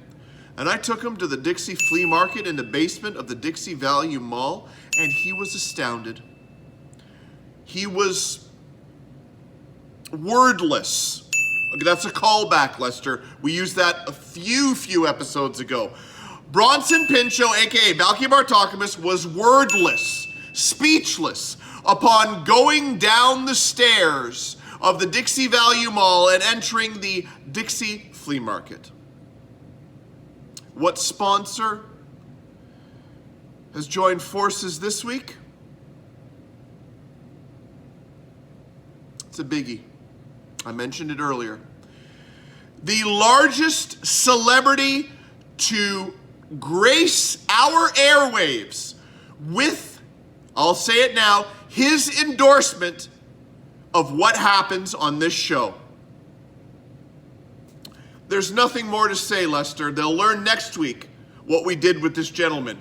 And I took him to the Dixie Flea Market in the basement of the Dixie Value Mall, and he was astounded. He was wordless. Okay, that's a callback, Lester. We used that a few episodes ago. Bronson Pinchot, aka Balky Bartokamus, was wordless, speechless, upon going down the stairs of the Dixie Value Mall and entering the Dixie Flea Market. What sponsor has joined forces this week? It's a biggie. I mentioned it earlier. The largest celebrity to grace our airwaves with, I'll say it now, his endorsement of what happens on this show. There's nothing more to say, Lester. They'll learn next week what we did with this gentleman.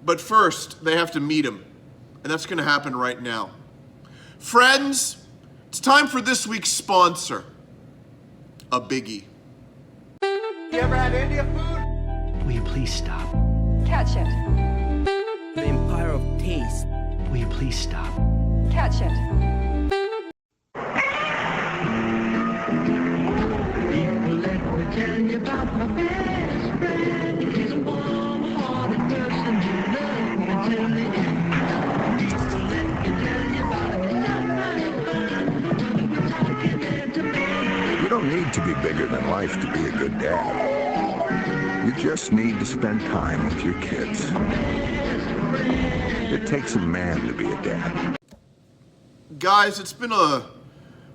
But first, they have to meet him. And that's going to happen right now. Friends, it's time for this week's sponsor, a biggie. You ever had India food? Will you please stop? Catch it. The Empire of Taste. Will you please stop? Catch it. People, let me tell you about my best friend. He's a warm-hearted person who loves me till the end. People, let me tell you about You don't need to be bigger than life to be a good dad. You just need to spend time with your kids. It takes a man to be a dad. Guys, it's been a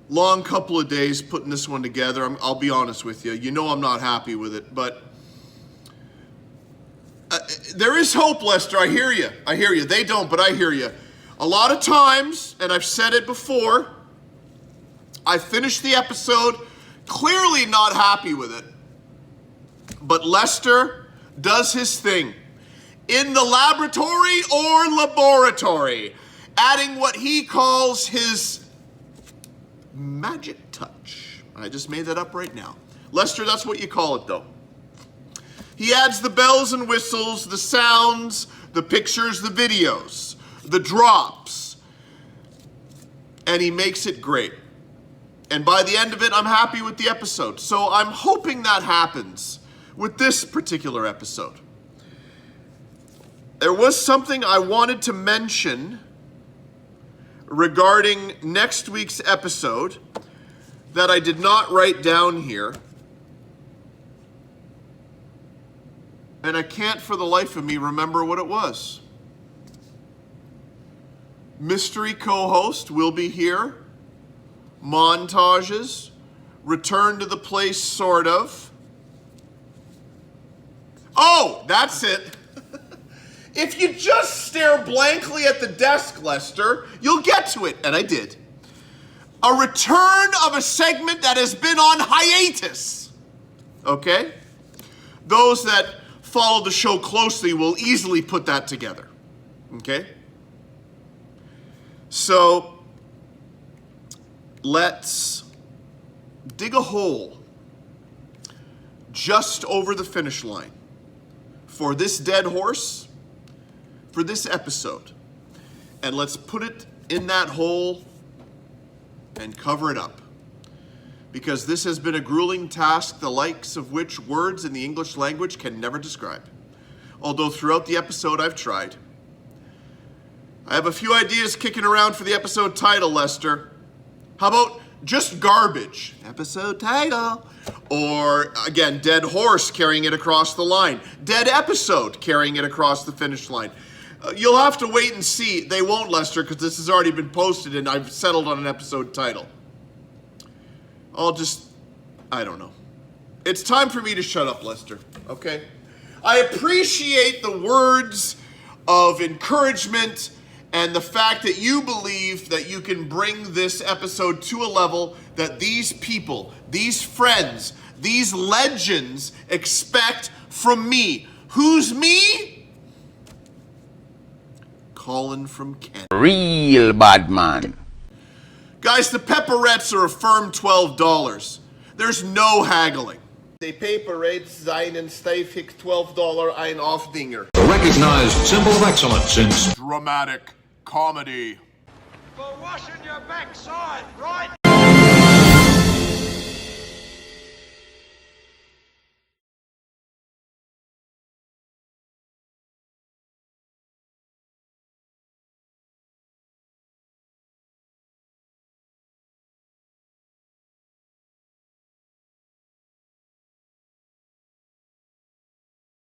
long couple of days putting this one together. I'll be honest with you. You know I'm not happy with it, but there is hope, Lester. I hear you. I hear you. They don't, but I hear you. A lot of times, and I've said it before, I finished the episode clearly not happy with it. But Lester does his thing. In the laboratory or laboratory, adding what he calls his magic touch. I just made that up right now. Lester, that's what you call it, though. He adds the bells and whistles, the sounds, the pictures, the videos, the drops, and he makes it great. And by the end of it, I'm happy with the episode. So I'm hoping that happens with this particular episode. There was something I wanted to mention regarding next week's episode that I did not write down here. And I can't for the life of me remember what it was. Mystery co-host will be here. Montages. Return to the place, sort of. Oh, that's it. If you just stare blankly at the desk, Lester, you'll get to it. And I did. a return of a segment that has been on hiatus. Okay? Those that follow the show closely will easily put that together. Okay? So, let's dig a hole just over the finish line for this dead horse, for this episode. And let's put it in that hole and cover it up. Because this has been a grueling task, the likes of which words in the English language can never describe. Although throughout the episode I've tried. I have a few ideas kicking around for the episode title, Lester. How about just garbage? Episode title. Or, again, dead horse carrying it across the line. Dead episode carrying it across the finish line. You'll have to wait and see. They won't, Lester, because this has already been posted and I've settled on an episode title. I don't know. It's time for me to shut up, Lester, okay? I appreciate the words of encouragement and the fact that you believe that you can bring this episode to a level that these people, these friends, these legends expect from me. Who's me? Colin from Kent. Real bad man. Guys, the pepperettes are a firm $12. There's no haggling. The pepperettes seinen steifig $12 ein Aufdinger. A recognized symbol of excellence in dramatic comedy. For washing your backside, right?